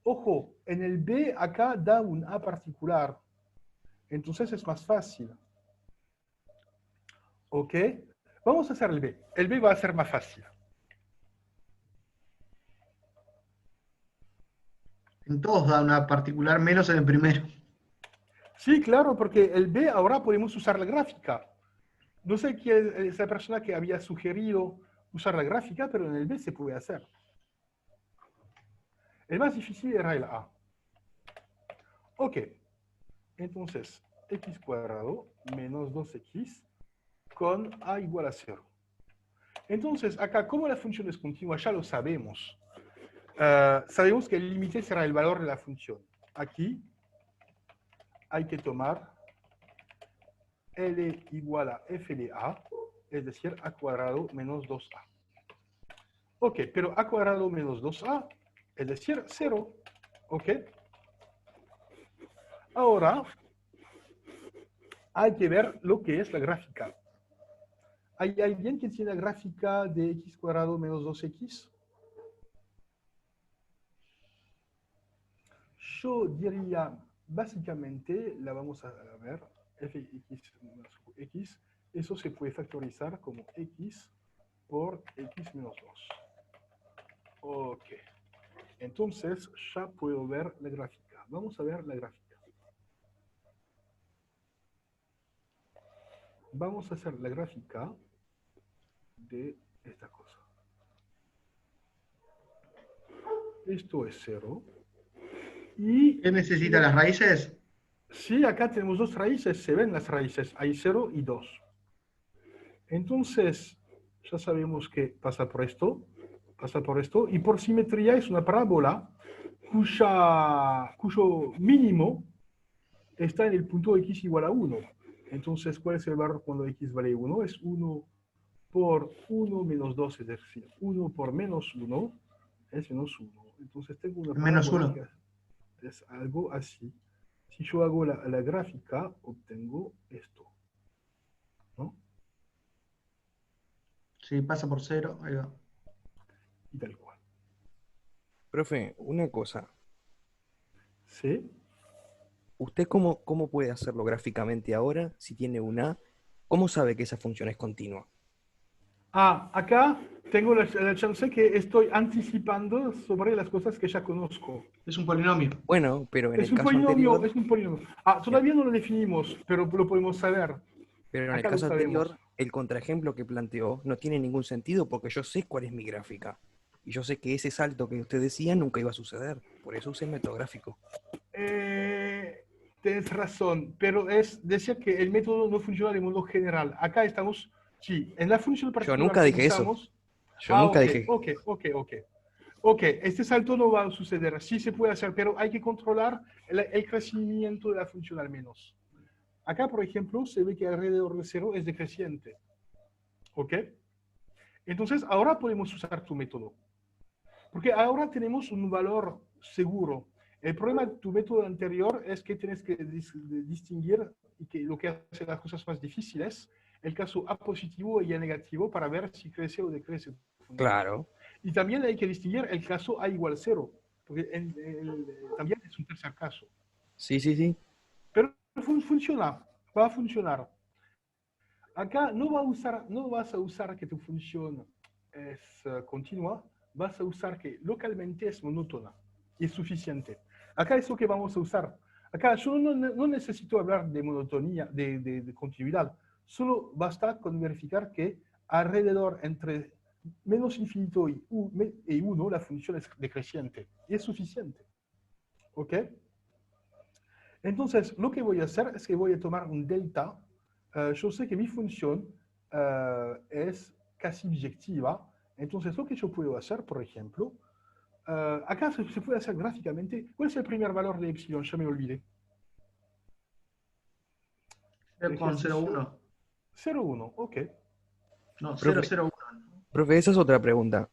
ojo, en el B acá da un A particular. Entonces es más fácil. ¿Ok? Vamos a hacer el B. El B va a ser más fácil. En todos da una particular, menos en el primero. Sí, claro, porque el B ahora podemos usar la gráfica. No sé quién es esa persona que había sugerido usar la gráfica, pero en el B se puede hacer. El más difícil era el A. Ok, entonces x cuadrado menos 2x con A igual a 0. Entonces, acá, como la función es continua, ya lo sabemos. Sabemos que el límite será el valor de la función. Aquí hay que tomar L igual a f de A, es decir, A cuadrado menos 2A. Ok, pero A cuadrado menos 2A, es decir, 0. Ok. Ahora, hay que ver lo que es la gráfica. ¿Hay alguien que tiene la gráfica de x cuadrado menos 2x? Yo diría, básicamente, la vamos a ver, fx menos x, eso se puede factorizar como x por x menos 2. Ok. Entonces, ya puedo ver la gráfica. Vamos a ver la gráfica. Vamos a hacer la gráfica de esta cosa. Esto es 0. Y ¿Qué necesita las raíces? sí, acá tenemos dos raíces, se ven las raíces, hay 0 y 2. Entonces, ya sabemos que pasa por esto, y por simetría es una parábola cuyo mínimo está en el punto x igual a 1. Entonces, ¿cuál es el valor cuando x vale 1? Es 1 por 1 menos 2, es decir, 1 por menos 1 es menos 1. Entonces tengo una Menos parábola 1. que es algo así. Si yo hago la gráfica, obtengo esto, ¿no? Sí, pasa por 0. Ahí va. Y tal cual. Profe, una cosa. ¿Sí? ¿Usted cómo puede hacerlo gráficamente ahora si tiene una A? ¿Cómo sabe que esa función es continua? Acá tengo la chance que estoy anticipando sobre las cosas que ya conozco. Es un polinomio. Bueno, pero en Es el un caso polinomio, anterior, es un polinomio. Todavía no lo definimos, pero lo podemos saber. pero en el Acá lo caso sabemos. anterior, el contraejemplo que planteó no tiene ningún sentido porque yo sé cuál es mi gráfica. Y yo sé que ese salto que usted decía nunca iba a suceder. Por eso usé el método gráfico. Tienes razón, pero decía que el método no funciona de modo general. Acá estamos, sí, en la función Yo particular nunca que dije eso. usamos. Yo nunca Ok, dije. Ok, este salto no va a suceder, sí se puede hacer, pero hay que controlar el crecimiento de la función al menos. Acá, por ejemplo, se ve que alrededor de 0 es decreciente. ¿Ok? Entonces, ahora podemos usar tu método. Porque ahora tenemos un valor seguro. El problema de tu método anterior es que tienes que distinguir y que lo que hace las cosas más difíciles, el caso A positivo y A negativo para ver si crece o decrece. Claro. Y también hay que distinguir el caso A igual 0, porque también es un tercer caso. Sí, sí, sí. Pero funciona, va a funcionar. Acá no vas a usar que tu función es continua, vas a usar que localmente es monótona y es suficiente. Acá es lo que vamos a usar. Acá yo no necesito hablar de monotonía, de continuidad. Solo basta con verificar que alrededor entre menos infinito y 1 la función es decreciente. Y es suficiente. ¿Ok? Entonces, lo que voy a hacer es que voy a tomar un delta. Yo sé que mi función es casi biyectiva. Entonces, lo que yo puedo hacer, por ejemplo, acá se puede hacer gráficamente. ¿Cuál es el primer valor de epsilon? Ya me olvidé. Con 0,1. 0,1, ok. No, Profe, 0,01. profe, esa es otra pregunta.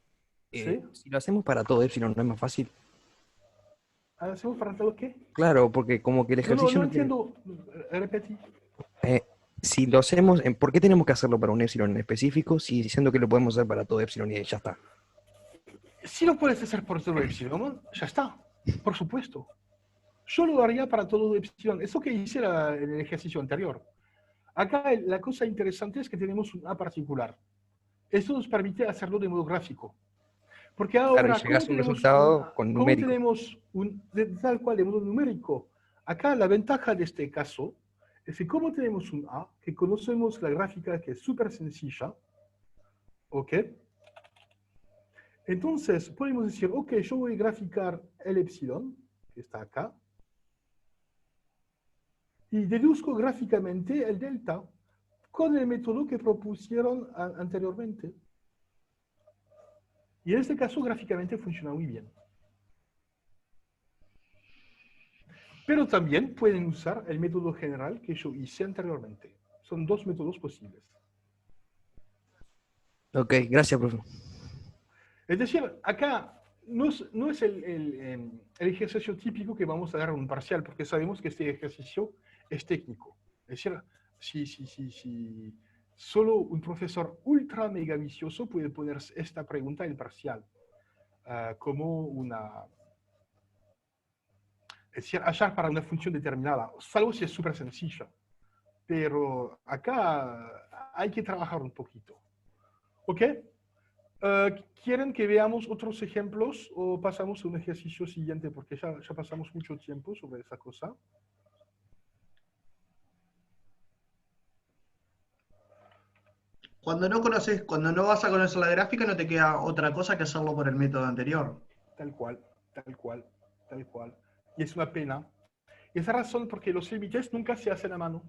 ¿Sí? Si lo hacemos para todo epsilon, ¿no es más fácil? ¿Hacemos para todo qué? Claro, porque como que el ejercicio No no tiene... entiendo. Repetí. Si lo hacemos, ¿por qué tenemos que hacerlo para un epsilon en específico si diciendo que lo podemos hacer para todo epsilon y ya está? Si lo puedes hacer por todo epsilon, ya está. Por supuesto. Yo lo haría para todo epsilon. Eso que hice en el ejercicio anterior. Acá la cosa interesante es que tenemos un A particular. Esto nos permite hacerlo de modo gráfico. Porque Claro, y ahora, llegás a un resultado con ¿cómo numérico. tenemos tal cual de modo numérico? Acá la ventaja de este caso es que como tenemos un A, que conocemos la gráfica que es súper sencilla, ¿ok? Entonces podemos decir, ok, yo voy a graficar el epsilon, que está acá, y deduzco gráficamente el delta con el método que propusieron anteriormente. Y en este caso, gráficamente funciona muy bien. Pero también pueden usar el método general que yo hice anteriormente. Son dos métodos posibles. Ok, gracias, profe. Es decir, acá no es el ejercicio típico que vamos a dar en un parcial, porque sabemos que este ejercicio es técnico. Es decir, si solo un profesor ultra mega vicioso puede poner esta pregunta en el parcial, como una... Es decir, hallar para una función determinada, salvo si es súper sencilla. Pero acá hay que trabajar un poquito. ¿Ok? ¿Quieren que veamos otros ejemplos o pasamos a un ejercicio siguiente? Porque ya pasamos mucho tiempo sobre esa cosa. Cuando no vas a conocer la gráfica, no te queda otra cosa que hacerlo por el método anterior. Tal cual, tal cual, tal cual. y es una pena. Y esa razón porque los límites nunca se hacen a mano.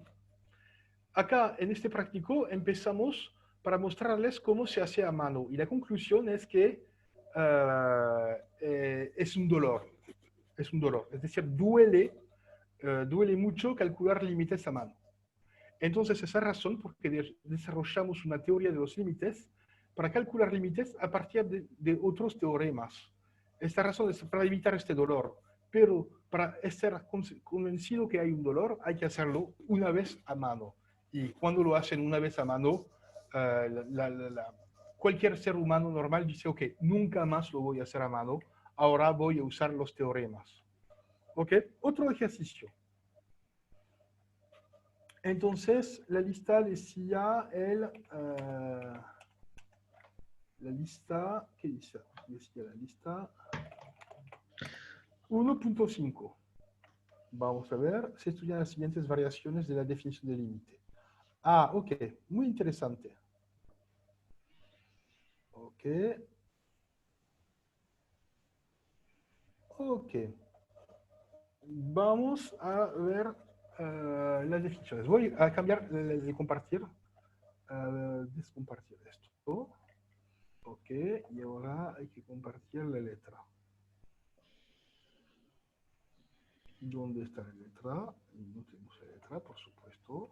Acá, en este práctico, empezamos para mostrarles cómo se hace a mano. Y la conclusión es que es un dolor. Es un dolor. Es decir, duele mucho calcular límites a mano. Entonces, esa razón porque desarrollamos una teoría de los límites para calcular límites a partir de otros teoremas. Esta razón es para evitar este dolor. Pero para estar convencido que hay un dolor, hay que hacerlo una vez a mano. Y cuando lo hacen una vez a mano, cualquier ser humano normal dice, ok, nunca más lo voy a hacer a mano, ahora voy a usar los teoremas. ¿Ok? Otro ejercicio. Entonces, la lista decía la lista, ¿qué dice? Decía la lista 1.5. Vamos a ver, se estudian las siguientes variaciones de la definición de límite. Ah, ok, muy interesante. Ok. Ok. Vamos a ver las definiciones. Voy a cambiar de compartir, descompartir esto. Ok, y ahora hay que compartir la letra. ¿Dónde está la letra? No tenemos la letra, por supuesto.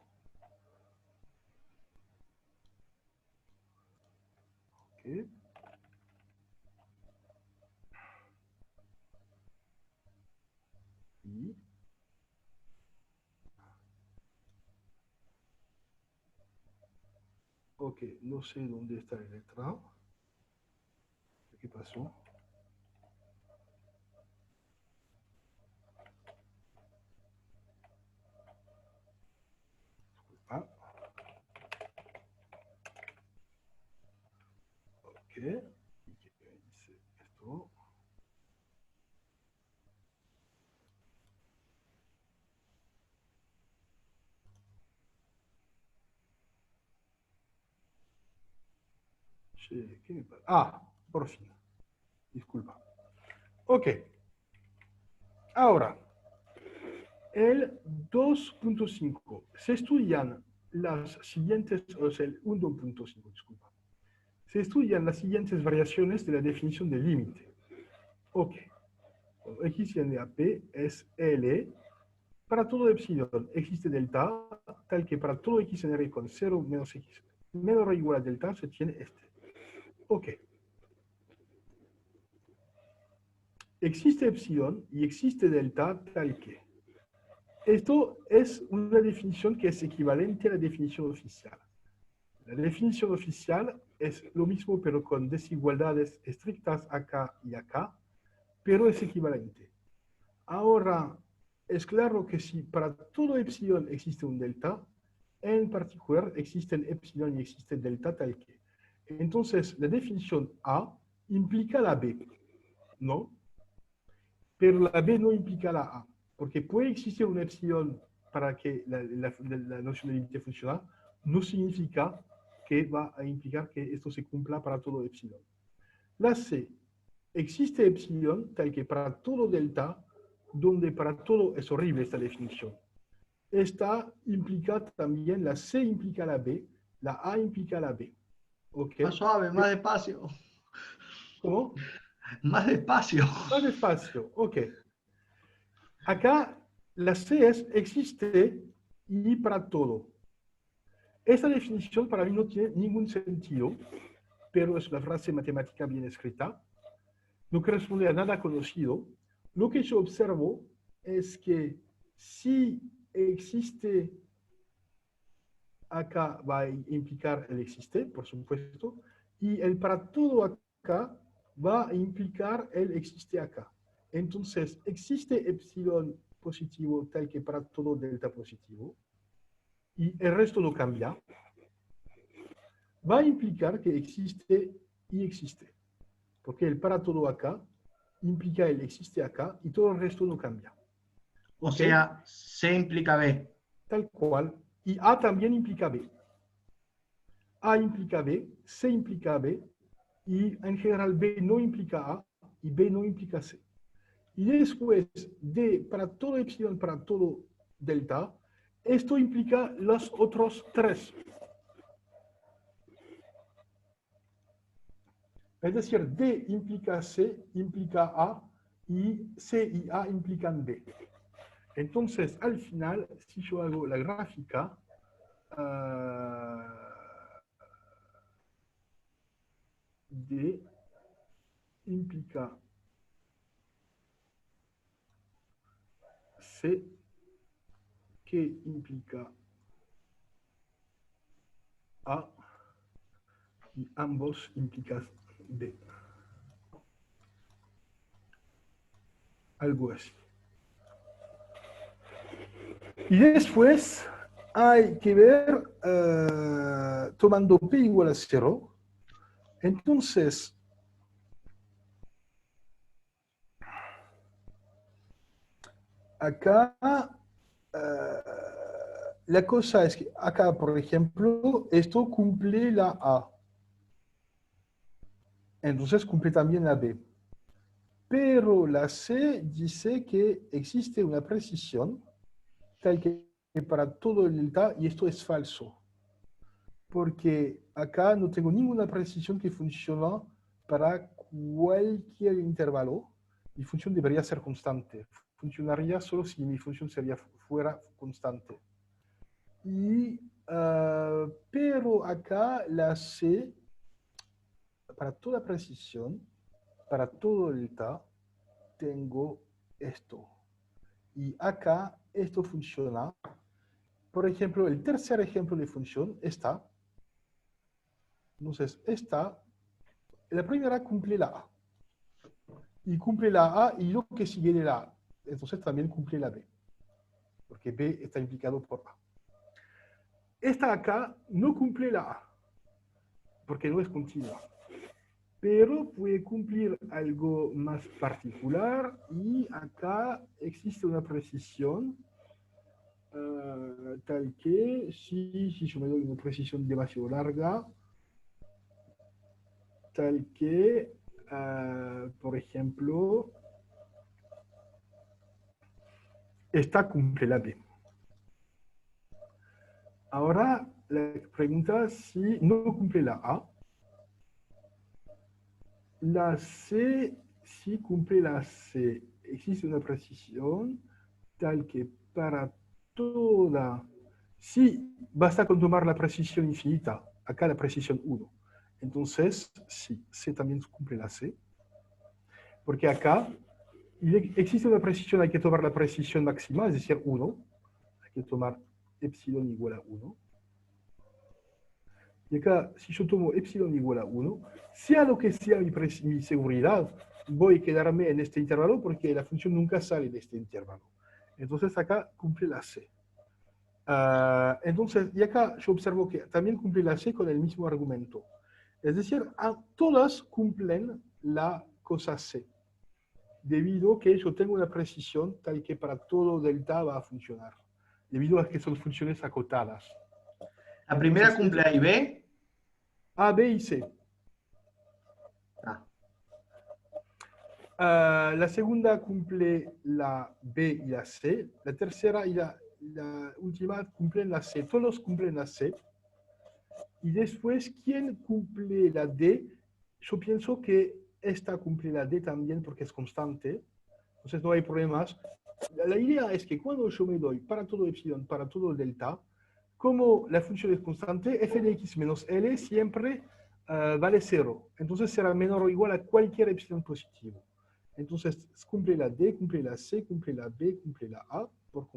Ok. Y ok, no sé dónde está la letra. ¿Qué pasó? Ah. Ok. ¿Y qué dice esto? Sí, ¿qué me pasa? Ah, por fin. Disculpa. Ok. Ahora, el 2.5. Se estudian las siguientes, o sea, el 1.5, disculpa. Se estudian las siguientes variaciones de la definición de límite. Ok. X en AP es L. Para todo epsilon existe delta, tal que para todo X en R con 0 menos X menor o igual a delta se tiene este. Ok. Existe epsilon y existe delta tal que. Esto es una definición que es equivalente a la definición oficial. La definición oficial es lo mismo pero con desigualdades estrictas acá y acá, pero es equivalente. Ahora, es claro que si para todo epsilon existe un delta, en particular existen epsilon y existe delta tal que. Entonces, la definición A implica la B, ¿no? Pero la B no implica la A, porque puede existir un epsilon para que la noción de límite funcione, no significa que va a implicar que esto se cumpla para todo epsilon. La C, existe epsilon tal que para todo delta, donde para todo es horrible esta definición. Esta implica también, la C implica la B, la A implica la B. ¿Ok? Más suave, más despacio. ¿Cómo? Más despacio. Más despacio, ok. Acá la C es existe y para todo. Esta definición para mí no tiene ningún sentido, pero es una frase matemática bien escrita. No corresponde a nada conocido. Lo que yo observo es que si existe acá va a implicar el existe, por supuesto, y el para todo acá va a implicar el existe acá. Entonces, existe epsilon positivo tal que para todo delta positivo, y el resto no cambia, va a implicar que existe y existe. Porque el para todo acá implica el existe acá y todo el resto no cambia. O ¿Ok? sea, C implica B. Tal cual. Y A también implica B. A implica B, C implica B, y en general B no implica A y B no implica C. y después D para todo epsilon, para todo delta, esto implica los otros tres. Es decir, D implica C, implica A, y C y A implican D. Entonces, al final, si yo hago la gráfica, D implica C, que implica A, y ambos implican D. Algo así. Y después hay que ver, tomando P igual a 0, entonces, acá, la cosa es que acá, por ejemplo, esto cumple la A. Entonces cumple también la B. Pero la C dice que existe una precisión tal que para todo el delta, y esto es falso. Porque acá no tengo ninguna precisión que funcione para cualquier intervalo. Mi función debería ser constante. Funcionaría solo si mi función fuera constante. Pero acá la C, para toda precisión, para todo delta, tengo esto. Y acá esto funciona. Por ejemplo, el tercer ejemplo de función está. Entonces, la primera cumple la A. Y cumple la A y lo que sigue de la A. Entonces también cumple la B. Porque B está implicado por A. Esta acá no cumple la A. Porque no es continua. Pero puede cumplir algo más particular y acá existe una precisión tal que si yo me doy una precisión demasiado larga, tal que, por ejemplo, esta cumple la B. Ahora la pregunta es si no cumple la A. La C, si cumple la C, existe una precisión tal que para toda, si basta con tomar la precisión infinita, acá la precisión 1, entonces sí, C también cumple la C, porque acá existe una precisión, hay que tomar la precisión máxima, es decir, 1, hay que tomar epsilon igual a 1. Y acá, si yo tomo epsilon igual a 1, sea lo que sea mi seguridad, voy a quedarme en este intervalo porque la función nunca sale de este intervalo. Entonces acá cumple la C. Entonces, y acá yo observo que también cumple la C con el mismo argumento. Es decir, todas cumplen la cosa C, debido a que yo tengo una precisión tal que para todo delta va a funcionar, debido a que son funciones acotadas. La primera Entonces, cumple A y B. A, B y C. La segunda cumple la B y la C. La tercera y la última cumplen la C. Todos cumplen la C. Y después, ¿quién cumple la D? Yo pienso que esta cumple la D también porque es constante. Entonces no hay problemas. La idea es que cuando yo me doy para todo epsilon, para todo delta, como la función es constante, f de x menos L siempre vale 0. Entonces será menor o igual a cualquier epsilon positivo. Entonces cumple la D, cumple la C, cumple la B, cumple la A, por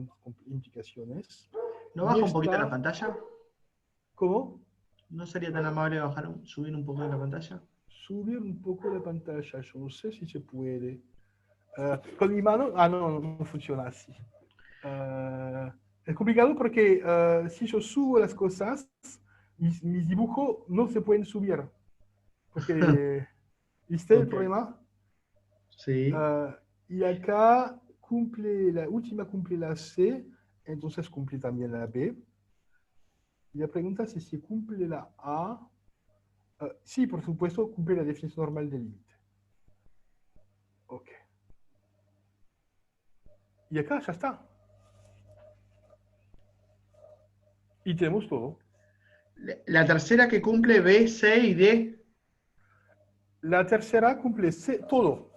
implicaciones. ¿No Y baja un poquito esta- la pantalla? ¿Cómo? ¿No sería tan amable subir un poco de la pantalla? Subir un poco la pantalla, yo no sé si se puede. Con mi mano, no funciona así. Es complicado porque si yo subo las cosas, mis dibujos no se pueden subir. Porque, ¿viste el Ok. problema? Sí. Y acá la última cumple la C, entonces cumple también la B. Y la pregunta es si cumple la A. Sí, por supuesto, cumple la definición normal del límite. Ok. Y acá ya está. Y tenemos todo. La tercera que cumple B, C y D. La tercera cumple todo.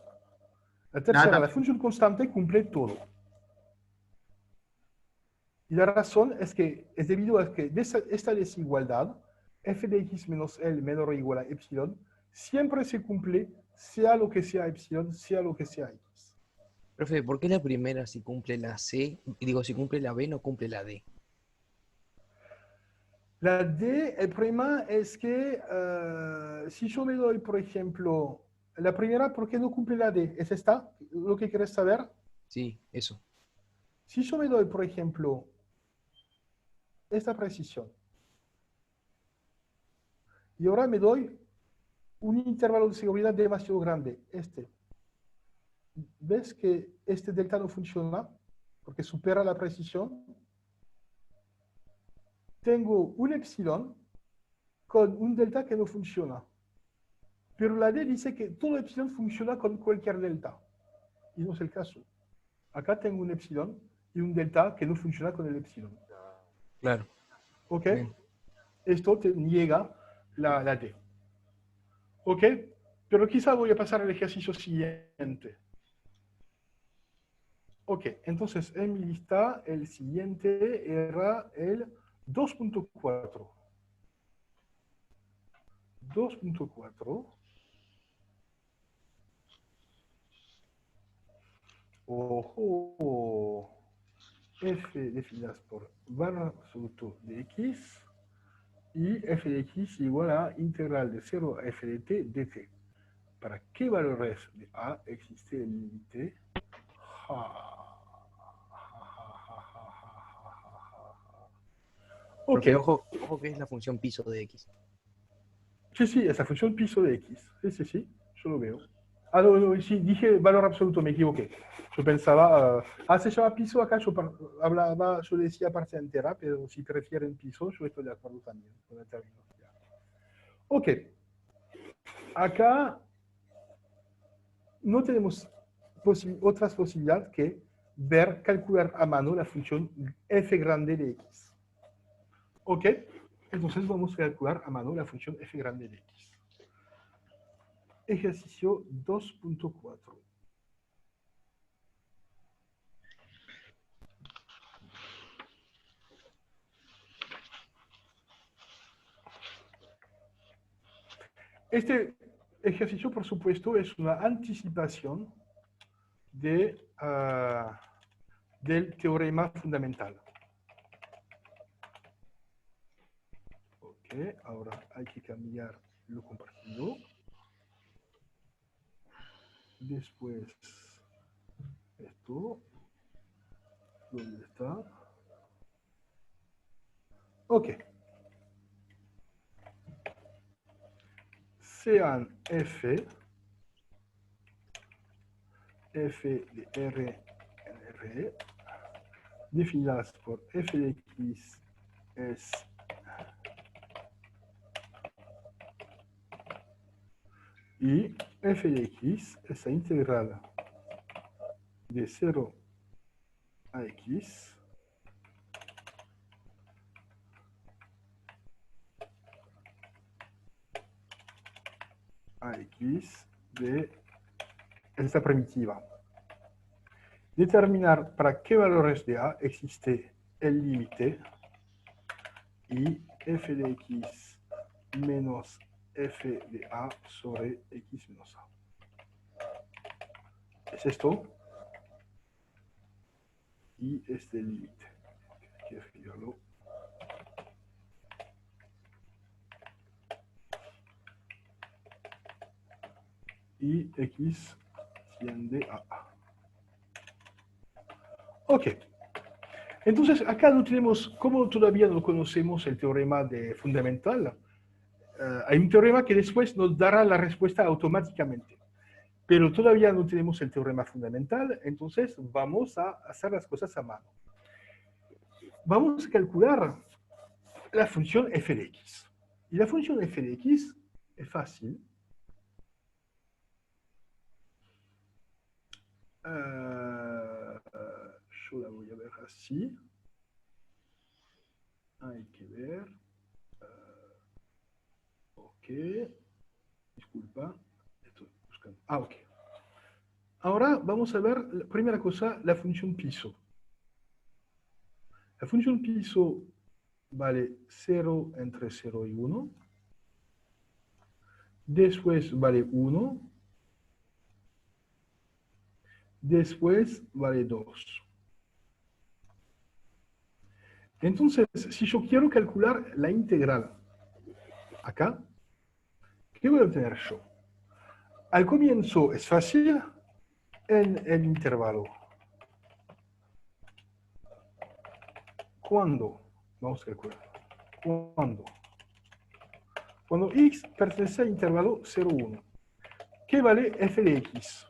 La tercera, la función constante, cumple todo. Y la razón es que es debido a que esta desigualdad, f de x menos L menor o igual a epsilon, siempre se cumple, sea lo que sea epsilon, sea lo que sea x. Profe, ¿por qué la primera si cumple la C, digo, si cumple la B, no cumple la D? La D, el problema es que si yo me doy, por ejemplo, la primera, ¿por qué no cumple la D? ¿Es esta lo que quieres saber? Sí, eso. Si yo me doy, por ejemplo, esta precisión, y ahora me doy un intervalo de seguridad demasiado grande, ¿ves que este delta no funciona? Porque supera la precisión. Tengo un epsilon con un delta que no funciona. Pero la D dice que todo epsilon funciona con cualquier delta. Y no es el caso. Acá tengo un epsilon y un delta que no funciona con el epsilon. Claro. ¿Ok? Bien. Esto te niega la D. ¿Ok? Pero quizá voy a pasar al ejercicio siguiente. Ok, entonces en mi lista el siguiente era el 2.4. 2.4. Ojo. F definidas por valor absoluto de x y f de x igual a integral de 0 a f de t dt. ¿Para qué valores de a existe el límite? Ok, Profe, ojo que es la función piso de X. sí, esa función piso de x. Sí, yo lo veo. Ah, no, sí, dije valor absoluto, me equivoqué. Yo pensaba, se llama piso, acá yo decía parte entera, pero si te refieren piso, yo estoy de acuerdo también con la terminología. Ok, acá no tenemos otras posibilidades que calcular a mano la función f grande de x. Ok, entonces vamos a calcular a mano la función f grande de x. Ejercicio 2.4. Este ejercicio, por supuesto, es una anticipación del teorema fundamental. Ok, ahora hay que cambiar lo compartido. Después, esto. ¿Dónde está? Ok. Sean f de R en R, definidas por f de x es y f de x es la integral de 0 a x de esta primitiva. Determinar para qué valores de a existe el límite y f de x menos f de a sobre x menos a. Es esto. Y este límite. Hay que escribirlo. Y x tiende a a. Ok. Entonces, acá no tenemos, como todavía no conocemos el teorema fundamental, hay un teorema que después nos dará la respuesta automáticamente. Pero todavía no tenemos el teorema fundamental, entonces vamos a hacer las cosas a mano. Vamos a calcular la función f de x. Y la función f de x es fácil. así. Hay que ver. Ok. Disculpa. Estoy buscando. Ah, ok. Ahora vamos a ver, la primera cosa, la función piso. La función piso vale 0 entre 0 y 1. Después vale 1. Después vale 2. Entonces, si yo quiero calcular la integral acá, ¿qué voy a obtener yo? Al comienzo es fácil en el intervalo. ¿Cuándo? Vamos a calcular. ¿Cuándo? Cuando x pertenece al intervalo 0, 1. ¿Qué vale f de x?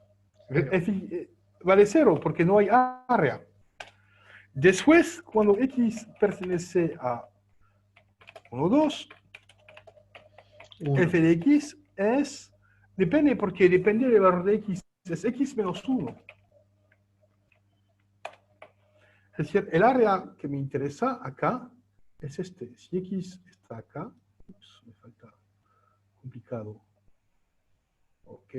Vale 0 porque no hay área. Después, cuando x pertenece a 1, 2, Uno. f de x es, depende porque depende del valor de x, es x menos 1. Es decir, el área que me interesa acá es este. Si x está acá, ups, me falta complicado. Ok.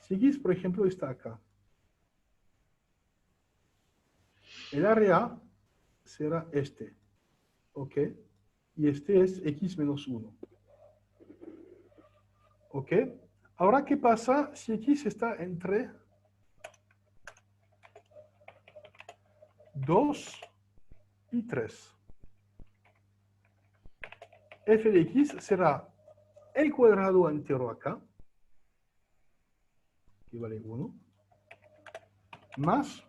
Si x, por ejemplo, está acá, el área será este. Ok. Y este es x menos 1. Ok. Ahora, ¿qué pasa si x está entre 2 y 3? F de x será el cuadrado entero acá, que vale 1, más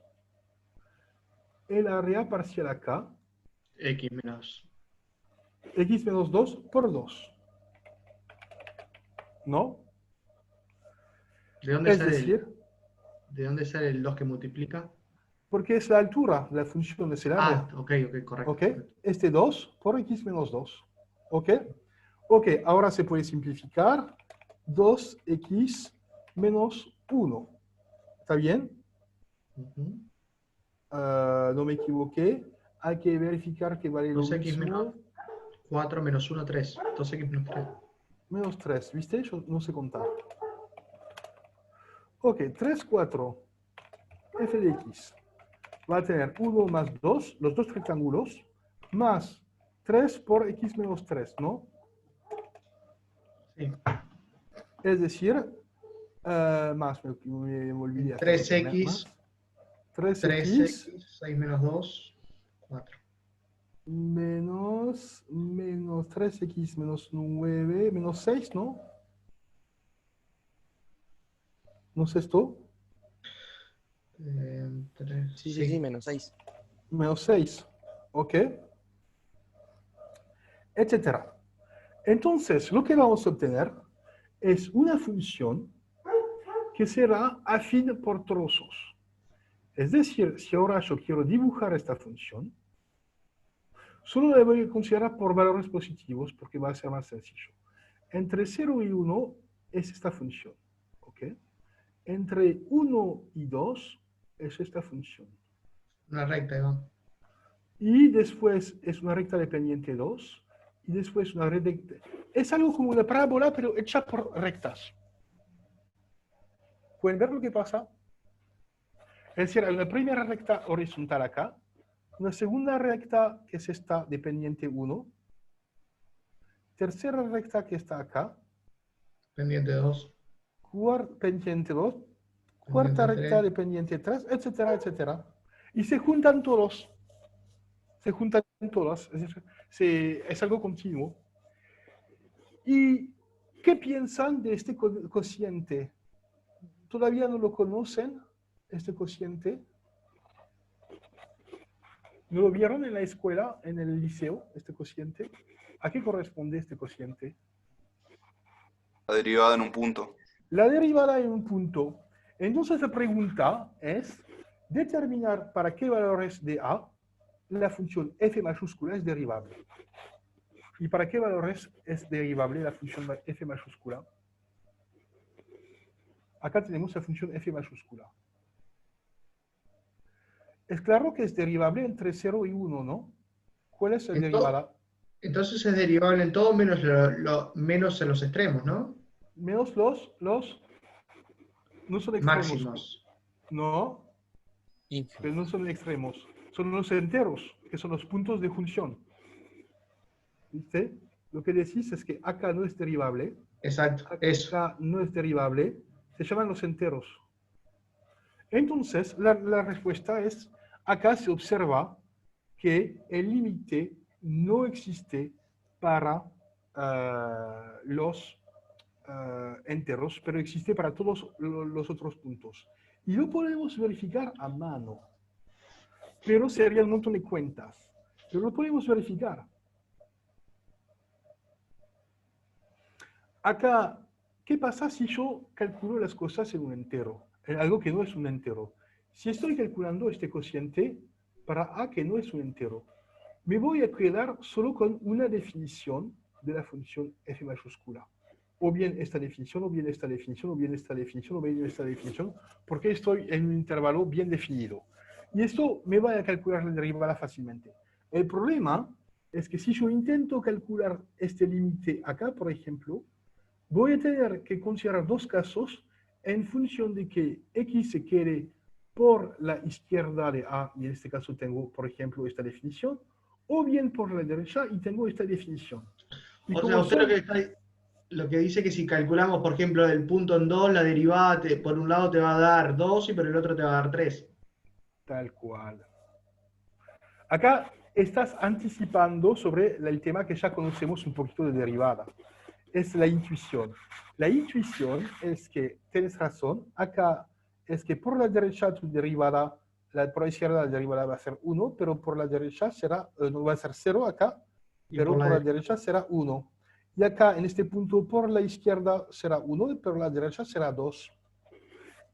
el área parcial acá, X menos. x menos 2 por 2. ¿No? ¿De dónde Es sale decir, ¿de dónde sale el 2 que multiplica? porque es la altura, la función es el área. Ah, ok, correcto. ¿Ok? Este 2 por x menos 2. ¿Ok? Ok, ahora se puede simplificar. 2x menos 1. ¿Está bien? Ujú. No me equivoqué. Hay que verificar que vale lo 2x menos mismo. 4 menos 1, 3. 2x menos 3. Menos 3, ¿viste? Yo no sé contar. Ok, 3, 4. F de x va a tener 1 más 2, los dos rectángulos, más 3 por x menos 3, ¿no? Sí. Es decir, más, me olvidé. hasta 3x, más. 3x 3x, 6 menos 2, 4. menos 3x menos 9, menos 6, ¿no? ¿No es esto? Sí, sí, sí, menos 6. Menos 6, ¿ok? Etcétera. Entonces, lo que vamos a obtener es una función que será afín por trozos. Es decir, si ahora yo quiero dibujar esta función, solo la voy a considerar por valores positivos porque va a ser más sencillo. Entre 0 y 1 es esta función. ¿Ok? Entre 1 y 2 es esta función. Una recta, Iván. Y después es una recta dependiente 2. Y después una recta. Es algo como una parábola, pero hecha por rectas. ¿Pueden ver lo que pasa? Es decir, hay una primera recta horizontal acá, una segunda recta que es esta dependiente 1, tercera recta que está acá, Pendiente 2. pendiente 2, cuarta Pendiente recta 3. dependiente 3, etcétera, etcétera. Y se juntan todos. Se juntan todas. Es decir, es algo continuo. ¿Y qué piensan de este cociente? ¿Todavía no lo conocen, este cociente? ¿No lo vieron en la escuela, en el liceo, este cociente? ¿A qué corresponde este cociente? La derivada en un punto. La derivada en un punto. Entonces la pregunta es determinar para qué valores de A la función f mayúscula es derivable. ¿Y para qué valores es derivable la función f mayúscula? Acá tenemos la función f mayúscula. Es claro que es derivable entre 0 y 1, ¿no? ¿Cuál es la En to- derivada? Entonces es derivable en todo menos, menos en los extremos, ¿no? Menos los no son extremos. Máximos. No, pero no son extremos. Son los enteros, que son los puntos de función. ¿Viste? Lo que decís es que acá no es derivable, Exacto, eso. acá no es derivable, se llaman los enteros. Entonces, la respuesta es, acá se observa que el límite no existe para los enteros, pero existe para todos los otros puntos. Y lo podemos verificar a mano, pero sería un montón de cuentas. Pero lo podemos verificar. Acá, ¿qué pasa si yo calculo las cosas en un entero? En algo que no es un entero. Si estoy calculando este cociente para A que no es un entero, me voy a quedar solo con una definición de la función f mayúscula. O bien esta definición, o bien esta definición, o bien esta definición, o bien esta definición, porque estoy en un intervalo bien definido. Y esto me va a calcular la derivada fácilmente. El problema es que si yo intento calcular este límite acá, por ejemplo, voy a tener que considerar dos casos en función de que x se quede por la izquierda de A, y en este caso tengo, por ejemplo, esta definición, o bien por la derecha y tengo esta definición. Y O sea, como usted son- lo que dice que si calculamos, por ejemplo, el punto en 2, la derivada por un lado te va a dar 2 y por el otro te va a dar 3. Tal cual. Acá estás anticipando sobre el tema que ya conocemos un poquito de derivada. Es la intuición. La intuición es que, tienes razón, acá es que por la derecha tu derivada, por la izquierda la derivada va a ser 1, pero por la derecha será, no va a ser 0 acá, Y pero por la por la derecha. derecha será 1. Y acá en este punto por la izquierda será 1, pero la derecha será 2.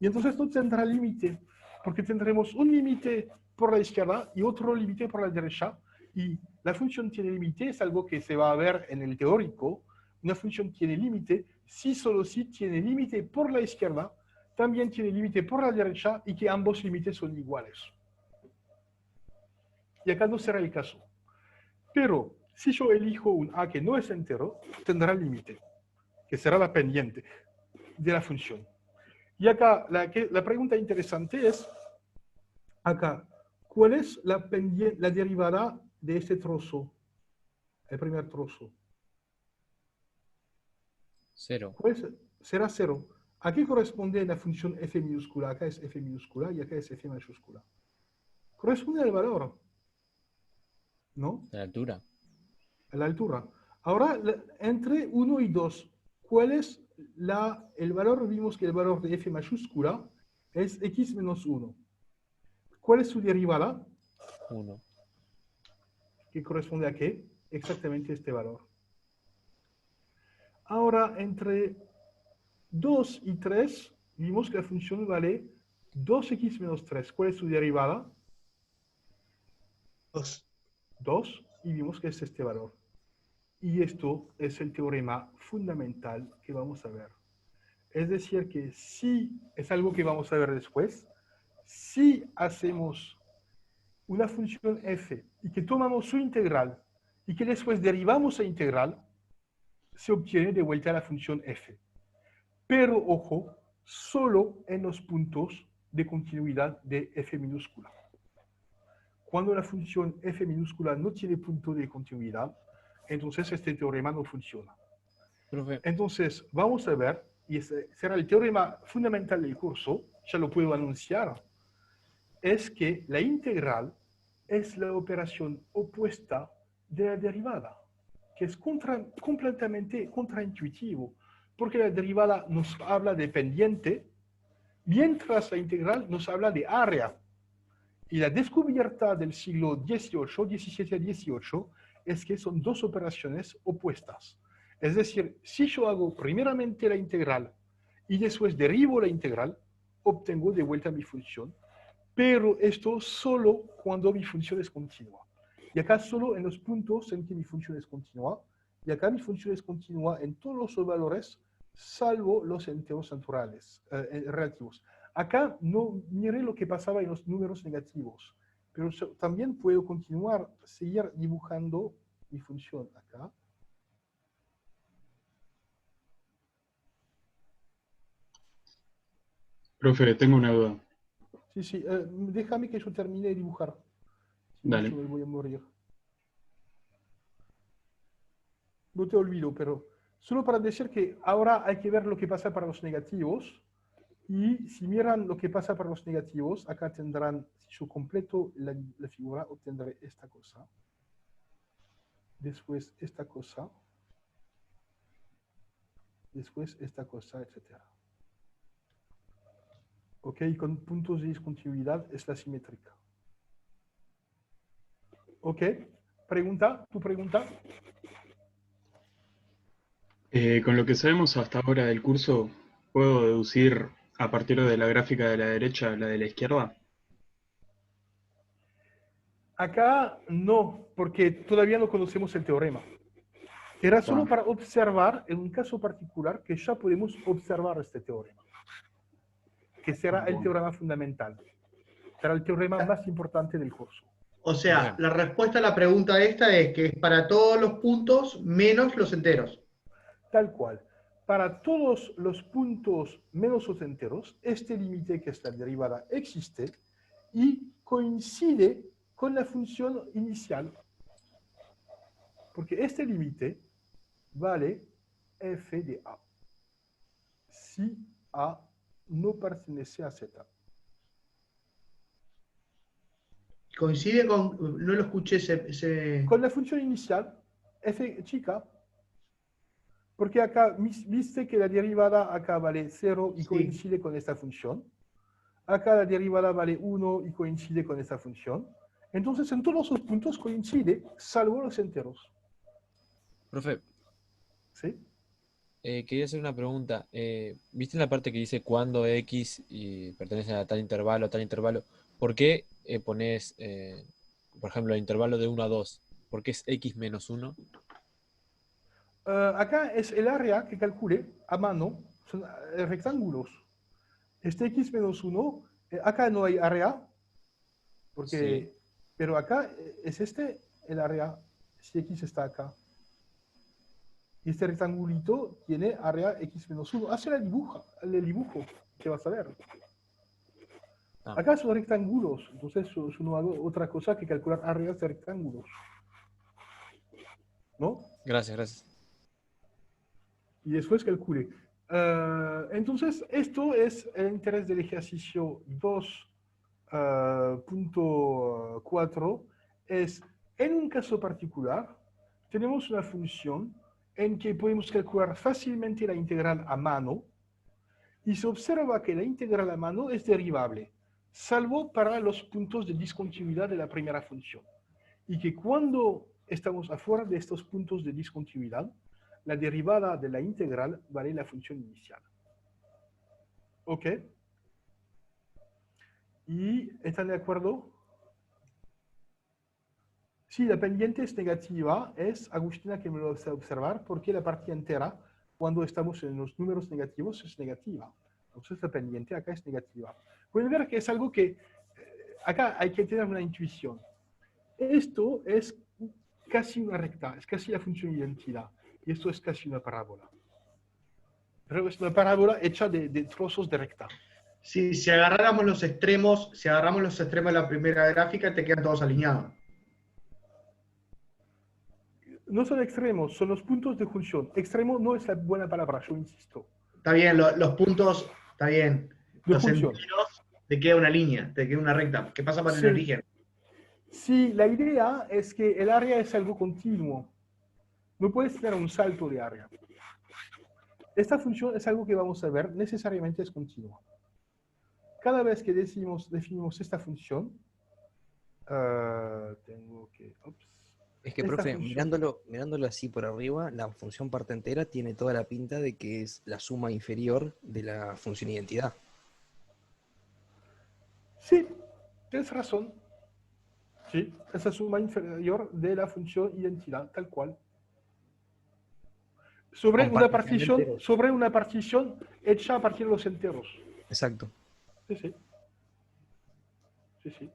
Y entonces no tendrá límite, porque tendremos un límite por la izquierda y otro límite por la derecha. Y la función tiene límite, es algo que se va a ver en el teórico. Una función tiene límite si solo si tiene límite por la izquierda, también tiene límite por la derecha y que ambos límites son iguales. Y acá no será el caso. Pero si yo elijo un a que no es entero, tendrá límite, que será la pendiente de la función. Y acá la pregunta interesante es, acá, ¿cuál es la derivada de este trozo? El primer trozo. 0. Será 0. ¿A qué corresponde la función f minúscula? Acá es f minúscula y acá es f mayúscula. Corresponde al valor, ¿no? La altura. A la altura. Ahora, entre 1 y 2, ¿cuál es el valor? Vimos que el valor de f mayúscula es x menos 1. ¿Cuál es su derivada? 1. ¿Que corresponde a qué? Exactamente este valor. Ahora, entre 2 y 3, vimos que la función vale 2x menos 3. ¿Cuál es su derivada? 2. 2, y vimos que es este valor. Y esto es el teorema fundamental que vamos a ver. Es decir, que si, es algo que vamos a ver después, si hacemos una función f y que tomamos su integral y que después derivamos la integral, se obtiene de vuelta la función f. Pero, ojo, solo en los puntos de continuidad de f minúscula. Cuando la función f minúscula no tiene punto de continuidad, entonces este teorema no funciona. Profe, Entonces, vamos a ver, y ese será el teorema fundamental del curso, ya lo puedo anunciar, es que la integral es la operación opuesta de la derivada, que es completamente contraintuitivo, porque la derivada nos habla de pendiente, mientras la integral nos habla de área. Y la descubierta del siglo XVIII, XVII a XVIII, es que son dos operaciones opuestas. Es decir, si yo hago primeramente la integral y después derivo la integral, obtengo de vuelta mi función, pero esto solo cuando mi función es continua. Y acá solo en los puntos en que mi función es continua, y acá mi función es continua en todos los valores, salvo los enteros naturales, relativos. Acá no miré lo que pasaba en los números negativos. pero también puedo continuar, seguir dibujando mi función acá. Profe, tengo una duda. Sí, sí, déjame que yo termine de dibujar. Si no, Dale. yo me voy a morir. No te olvido, pero solo para decir que ahora hay que ver lo que pasa para los negativos. Y si miran lo que pasa para los negativos, acá tendrán, si yo completo la figura, obtendré esta cosa. Después esta cosa. Después esta cosa, etc. Ok, con puntos de discontinuidad es la simétrica. Ok, pregunta, tu pregunta. Con lo que sabemos hasta ahora del curso, ¿puedo deducir a partir de la gráfica de la derecha la de la izquierda? Acá no, porque todavía no conocemos el teorema. Era solo Ah. para observar, en un caso particular, que ya podemos observar este teorema, que será el Bueno. teorema fundamental. Será el teorema más importante del curso. O sea, Bien. la respuesta a la pregunta esta es que es para todos los puntos menos los enteros. Tal cual. Para todos los puntos menos los enteros, este límite, que es la derivada, existe y coincide con la función inicial. Porque este límite vale f de a. Si a no pertenece a z. Coincide con, no lo escuché ese... Con la función inicial, f chica, porque acá viste que la derivada acá vale 0 y Sí. coincide con esta función. Acá la derivada vale 1 y coincide con esta función. Entonces, en todos los puntos coincide, salvo los enteros. Profe, ¿Sí? quería hacer una pregunta. ¿Viste en la parte que dice cuándo X y pertenece a tal intervalo? ¿Por qué pones, por ejemplo, el intervalo de 1 a 2? ¿Por qué es X menos 1? Acá es el área que calcule a mano, son rectángulos. Este x menos 1, acá no hay área, porque, Sí. pero acá es este el área, si x está acá. Y este rectangulito tiene área x menos 1. Hace el dibujo, que vas a ver. Ah, Acá son rectángulos, entonces yo no hago otra cosa que calcular áreas de rectángulos. ¿No? gracias. Y después calcule. Entonces, esto es el interés del ejercicio 2.4. Es, en un caso particular, tenemos una función en que podemos calcular fácilmente la integral a mano, y se observa que la integral a mano es derivable, salvo para los puntos de discontinuidad de la primera función. Y que cuando estamos afuera de estos puntos de discontinuidad, la derivada de la integral vale la función inicial. ¿Ok? ¿Y están de acuerdo? Sí, la pendiente es negativa, es Agustina que me lo hace observar, porque la parte entera, cuando estamos en los números negativos, es negativa. Entonces la pendiente acá es negativa. Pueden ver que es algo que, acá hay que tener una intuición. Esto es casi una recta, es casi la función identidad. Y esto es casi una parábola. Pero es una parábola hecha de trozos de recta. Si agarráramos los extremos, si agarramos los extremos de la primera gráfica, te quedan todos alineados. No son extremos, son los puntos de función. Extremo no es la buena palabra, yo insisto. Está bien, los puntos, está bien. De Los función. enteros, te queda una línea, te queda una recta. ¿Qué pasa para el Sí. origen? Sí, la idea es que el área es algo continuo. No puedes tener un salto de área. Esta función es algo que vamos a ver, necesariamente es continua. Cada vez que definimos esta función, tengo que... Ups. Es que, Esta profe, función- mirándolo así por arriba, la función parte entera tiene toda la pinta de que es la suma inferior de la función identidad. Sí, tienes razón. Sí, esa suma inferior de la función identidad, tal cual. Sobre Con una partición de partición, enteros. sobre una partición hecha a partir de los enteros. Exacto. Sí, sí. Sí, sí.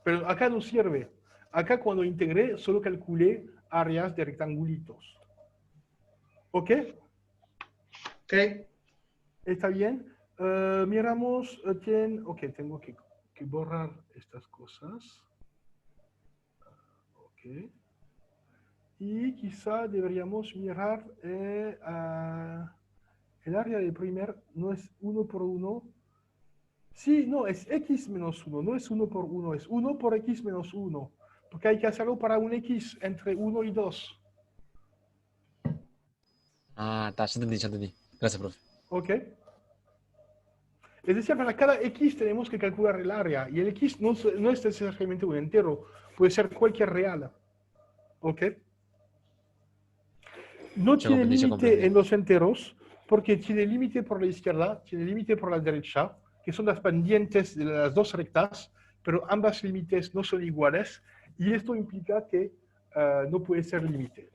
Pero acá no sirve. Acá cuando integré, solo calculé áreas de rectangulitos. ¿Ok? Ok. ¿Está bien? Miramos, ok, tengo que borrar estas cosas. Ok. Y quizá deberíamos mirar el área del primer, no es 1 por 1. Sí, no, es x menos 1, no es 1 por 1, es 1 por x menos 1. Porque hay que hacerlo para un x entre 1 y 2. Ah, está, ya entendí, ya entendí. Gracias, profe. ¿Ok? Es decir, para cada x tenemos que calcular el área. Y el x no es necesariamente un entero, puede ser cualquier real. ¿Ok? No Ya tiene comprendí, ya límite comprendí. en los enteros, porque tiene límite por la izquierda, tiene límite por la derecha, que son las pendientes de las dos rectas, pero ambas límites no son iguales, y esto implica que no puede ser límite.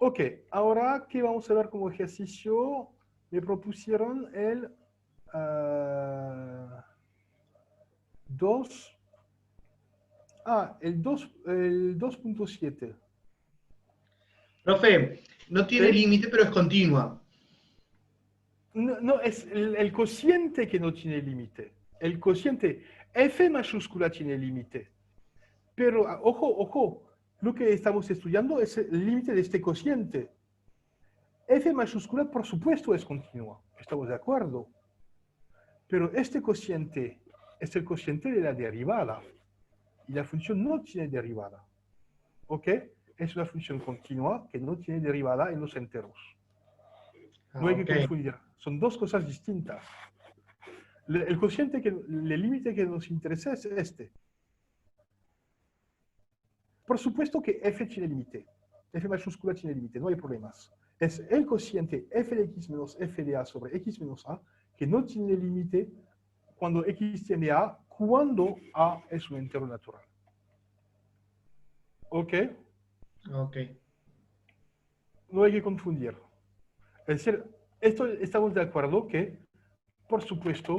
Ok, ahora, ¿qué vamos a ver como ejercicio? Me propusieron el 2. El 2.7. Profe, no tiene ¿Sí? límite, pero es continua. No, no, es el cociente que no tiene límite. El cociente F mayúscula tiene límite. Pero, ojo, ojo, lo que estamos estudiando es el límite de este cociente. F mayúscula, por supuesto, es continua. Estamos de acuerdo. Pero este cociente es el cociente de la derivada. Y la función no tiene derivada. ¿Ok? Es una función continua que no tiene derivada en los enteros. No hay que Ok. confundir. Son dos cosas distintas. El cociente, el límite que nos interesa es este. Por supuesto que f tiene límite. F mayúscula tiene límite, no hay problemas. Es el cociente f de x menos f de a sobre x menos a que no tiene límite cuando x tiende a, cuando a es un entero natural. ¿Ok? Ok. No hay que confundir. Es decir, estamos de acuerdo que, por supuesto,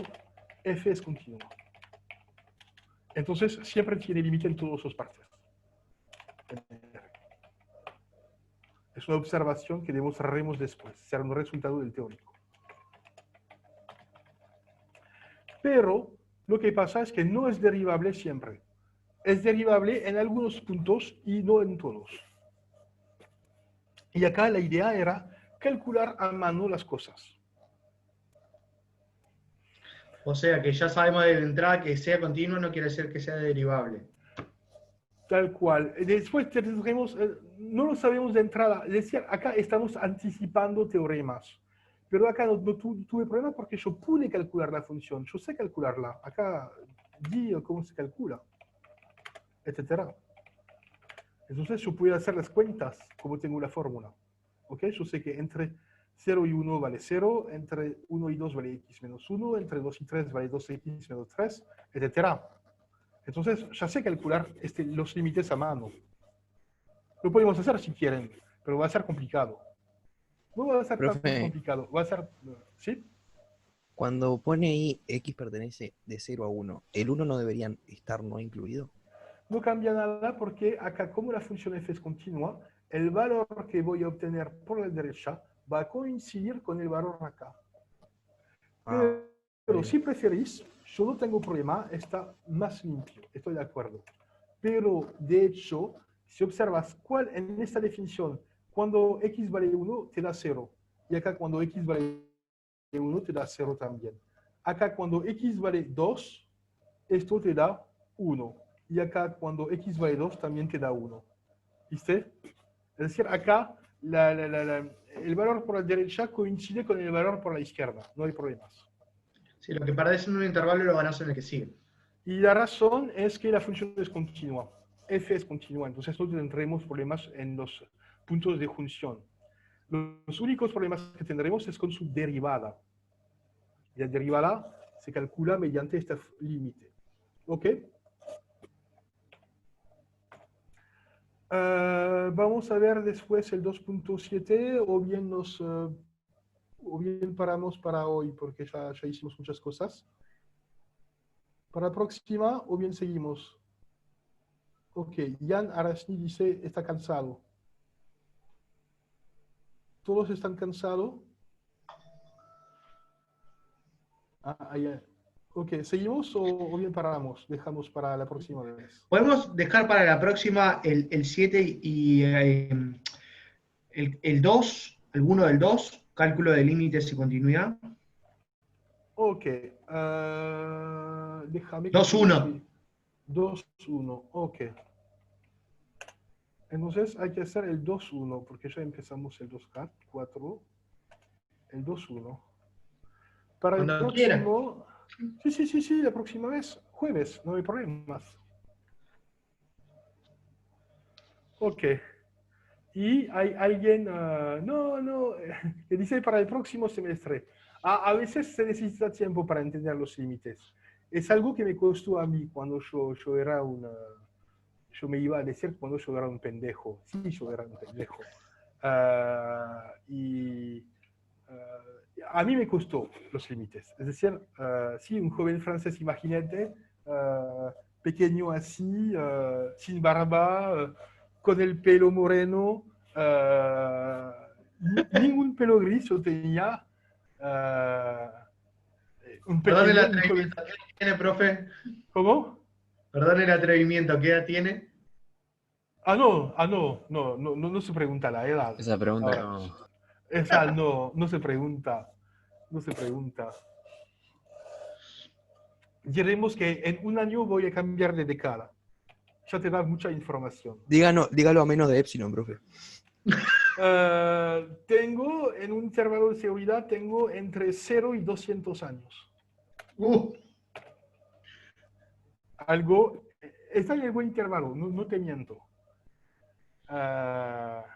f es continuo. Entonces, siempre tiene límite en todas sus partes. Es una observación que demostraremos después. Será un resultado del teórico. Pero lo que pasa es que no es derivable siempre. Es derivable en algunos puntos y no en todos. Y acá la idea era calcular a mano las cosas. O sea que ya sabemos de entrada que sea continua no quiere decir que sea derivable. Tal cual. Después tendremos, no lo sabemos de entrada. Es decir, acá estamos anticipando teoremas. Pero acá no tuve problema porque yo pude calcular la función. Yo sé calcularla. Acá di cómo se calcula, etcétera. Entonces yo puedo hacer las cuentas como tengo la fórmula. ¿Ok? Yo sé que entre 0 y 1 vale 0, entre 1 y 2 vale x menos 1, entre 2 y 3 vale 2x menos 3, etcétera. Entonces ya sé calcular los límites a mano. Lo podemos hacer si quieren, pero va a ser complicado. No va a ser tan Profe, complicado, va a ser... ¿Sí? cuando pone ahí x pertenece de 0 a 1, ¿el 1 no debería estar no incluido? No cambia nada porque acá, como la función f es continua, el valor que voy a obtener por la derecha va a coincidir con el valor acá. Ah, Pero bien. si preferís, yo no tengo problema, está más limpio, estoy de acuerdo. Pero, de hecho, si observas cuál en esta definición, cuando x vale 1, te da 0. Y acá cuando x vale 1, te da 0 también. Acá cuando x vale 2, esto te da 1. Y acá cuando x vale 2, también te da 1. ¿Viste? Es decir, acá el valor por la derecha coincide con el valor por la izquierda. No hay problemas. Si lo que parece en un intervalo lo van a hacer en el que sigue. Y la razón es que la función es continua. F es continua, entonces no tendremos problemas en los puntos de junción. Los únicos problemas que tendremos es con su derivada. Y la derivada se calcula mediante este límite. ¿Ok? Vamos a ver después el 2.7 o bien paramos para hoy porque ya hicimos muchas cosas. Para la próxima o bien seguimos. Ok, Jan Arasni dice, está cansado. ¿Todos están cansados? Ok, ¿seguimos o bien paramos? Dejamos para la próxima vez. Podemos dejar para la próxima el 7 y el 2, alguno del 2, cálculo de límites y continuidad. Ok, déjame que 2-1. 2-1, ok. Entonces hay que hacer el 2-1, porque ya empezamos el 2-4, el 2-1. Para el Cuando quiera. próximo, sí, la próxima vez, jueves, no hay problemas. Ok. Y hay alguien, que dice para el próximo semestre. A veces se necesita tiempo para entender los límites. Es algo que me costó a mí cuando yo era yo me iba a decir cuando yo era un pendejo. Sí, yo era un pendejo. A mí me costó los límites. Es decir, sí, un joven francés, imagínate, pequeño así, sin barba, con el pelo moreno, ningún pelo gris yo tenía. Un Perdón el pequeño, un joven. atrevimiento, ¿qué edad tiene, profe? ¿Cómo? Perdón el atrevimiento, ¿qué edad tiene? No se pregunta la edad. Esa pregunta Ahora, no. esa no se pregunta. No se pregunta. Diremos que en un año voy a cambiar de década. Ya te da mucha información. Dígalo a menos de Epsilon, profe. Tengo, en un intervalo de seguridad, tengo entre 0 y 200 años. Algo, está en el buen intervalo, no te miento.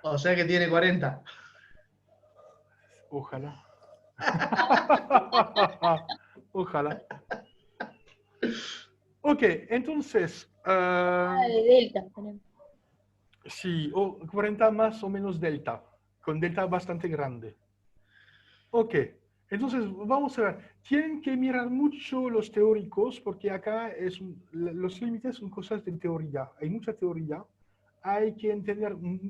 O sea que tiene 40. Ojalá. Ojalá. Ok, entonces, de Delta. Tenemos. sí, 40 más o menos delta, con delta bastante grande. Ok, entonces vamos a ver. Tienen que mirar mucho los teóricos, porque acá los límites son cosas de teoría. Hay mucha teoría. Hay que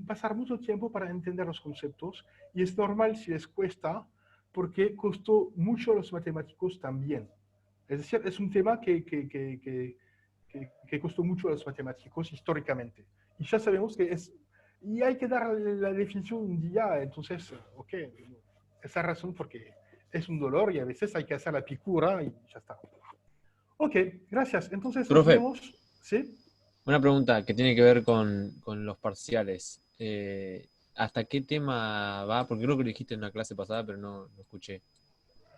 pasar mucho tiempo para entender los conceptos, y es normal si les cuesta, porque costó mucho a los matemáticos también. Es decir, es un tema que costó mucho a los matemáticos históricamente. Y ya sabemos que es... Y hay que dar la definición un día, entonces, ok, esa razón porque es un dolor y a veces hay que hacer la picura y ya está. Ok, gracias. Entonces, nos Profe. vemos. ¿Sí? Una pregunta que tiene que ver con los parciales. ¿Hasta qué tema va? Porque creo que lo dijiste en una clase pasada, pero no escuché.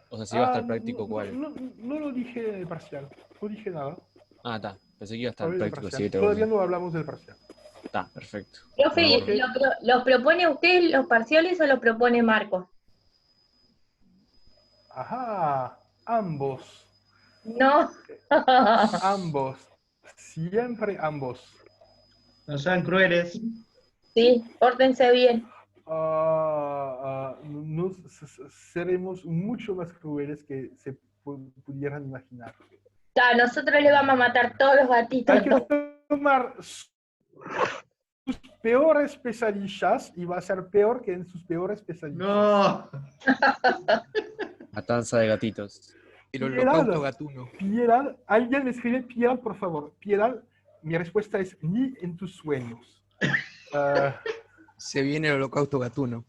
O sea, si va hasta el práctico, ¿cuál? No lo dije en el parcial, no dije nada. Ah, está. Pensé que iba hasta el Todavía práctico. parcial. Sí, Todavía no hablamos del parcial. Está, perfecto. Profe, Bueno, bueno. ¿los propone usted los parciales o los propone Marcos? Ajá, ambos. No. Ambos. Siempre ambos. No sean crueles. Sí, pórtense bien. Seremos mucho más crueles que se pudieran imaginar. Nosotros le vamos a matar todos los gatitos. Hay que tomar sus peores pesadillas y va a ser peor que en sus peores pesadillas. No. Matanza de gatitos. El holocausto gatuno. Piedad, alguien me escribe piedad, por favor. Piedad, mi respuesta es ni en tus sueños. Se viene el holocausto gatuno.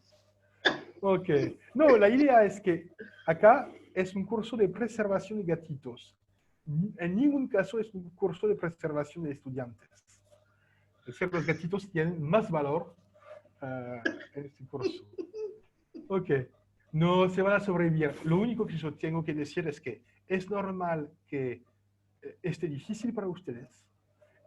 Ok. No, la idea es que acá es un curso de preservación de gatitos. En ningún caso es un curso de preservación de estudiantes. Es decir, los gatitos tienen más valor en este curso. Ok. No se van a sobrevivir. Lo único que yo tengo que decir es que es normal que esté difícil para ustedes.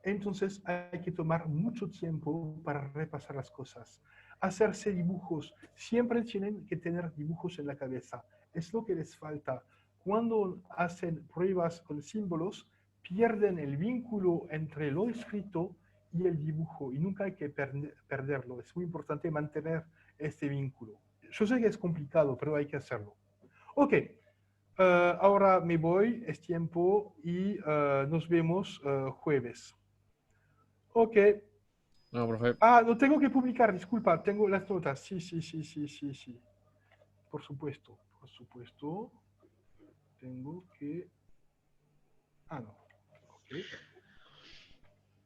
Entonces hay que tomar mucho tiempo para repasar las cosas. Hacerse dibujos. Siempre tienen que tener dibujos en la cabeza. Es lo que les falta. Cuando hacen pruebas con símbolos, pierden el vínculo entre lo escrito y el dibujo. Y nunca hay que perderlo. Es muy importante mantener este vínculo. Yo sé que es complicado, pero hay que hacerlo. Ok. Ahora me voy, es tiempo y nos vemos jueves. Ok. No, profe. Ah, lo tengo que publicar, disculpa, tengo las notas. Sí. Por supuesto. Tengo que... Ah, no. Ok.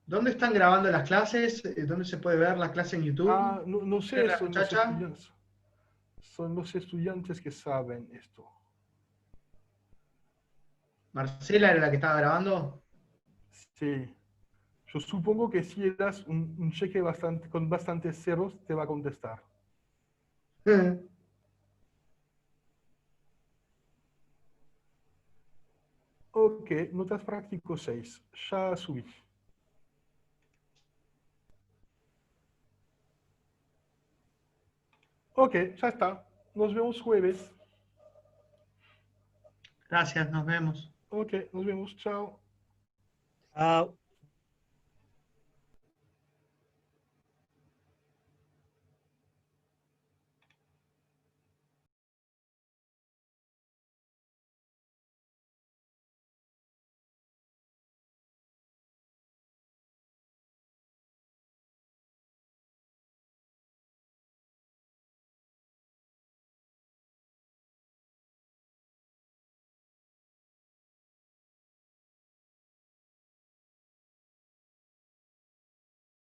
¿Dónde están grabando las clases? ¿Dónde se puede ver la clase en YouTube? Ah, no sé, ¿La son los muchacha? estudiantes. Son los estudiantes que saben esto. ¿Marcela era la que estaba grabando? Sí. Yo supongo que si le das un cheque con bastantes ceros, te va a contestar. Ok, notas práctico 6. Ya subí. Ok, ya está. Nos vemos jueves. Gracias, nos vemos. Ok, nos vemos. Chao. Chao.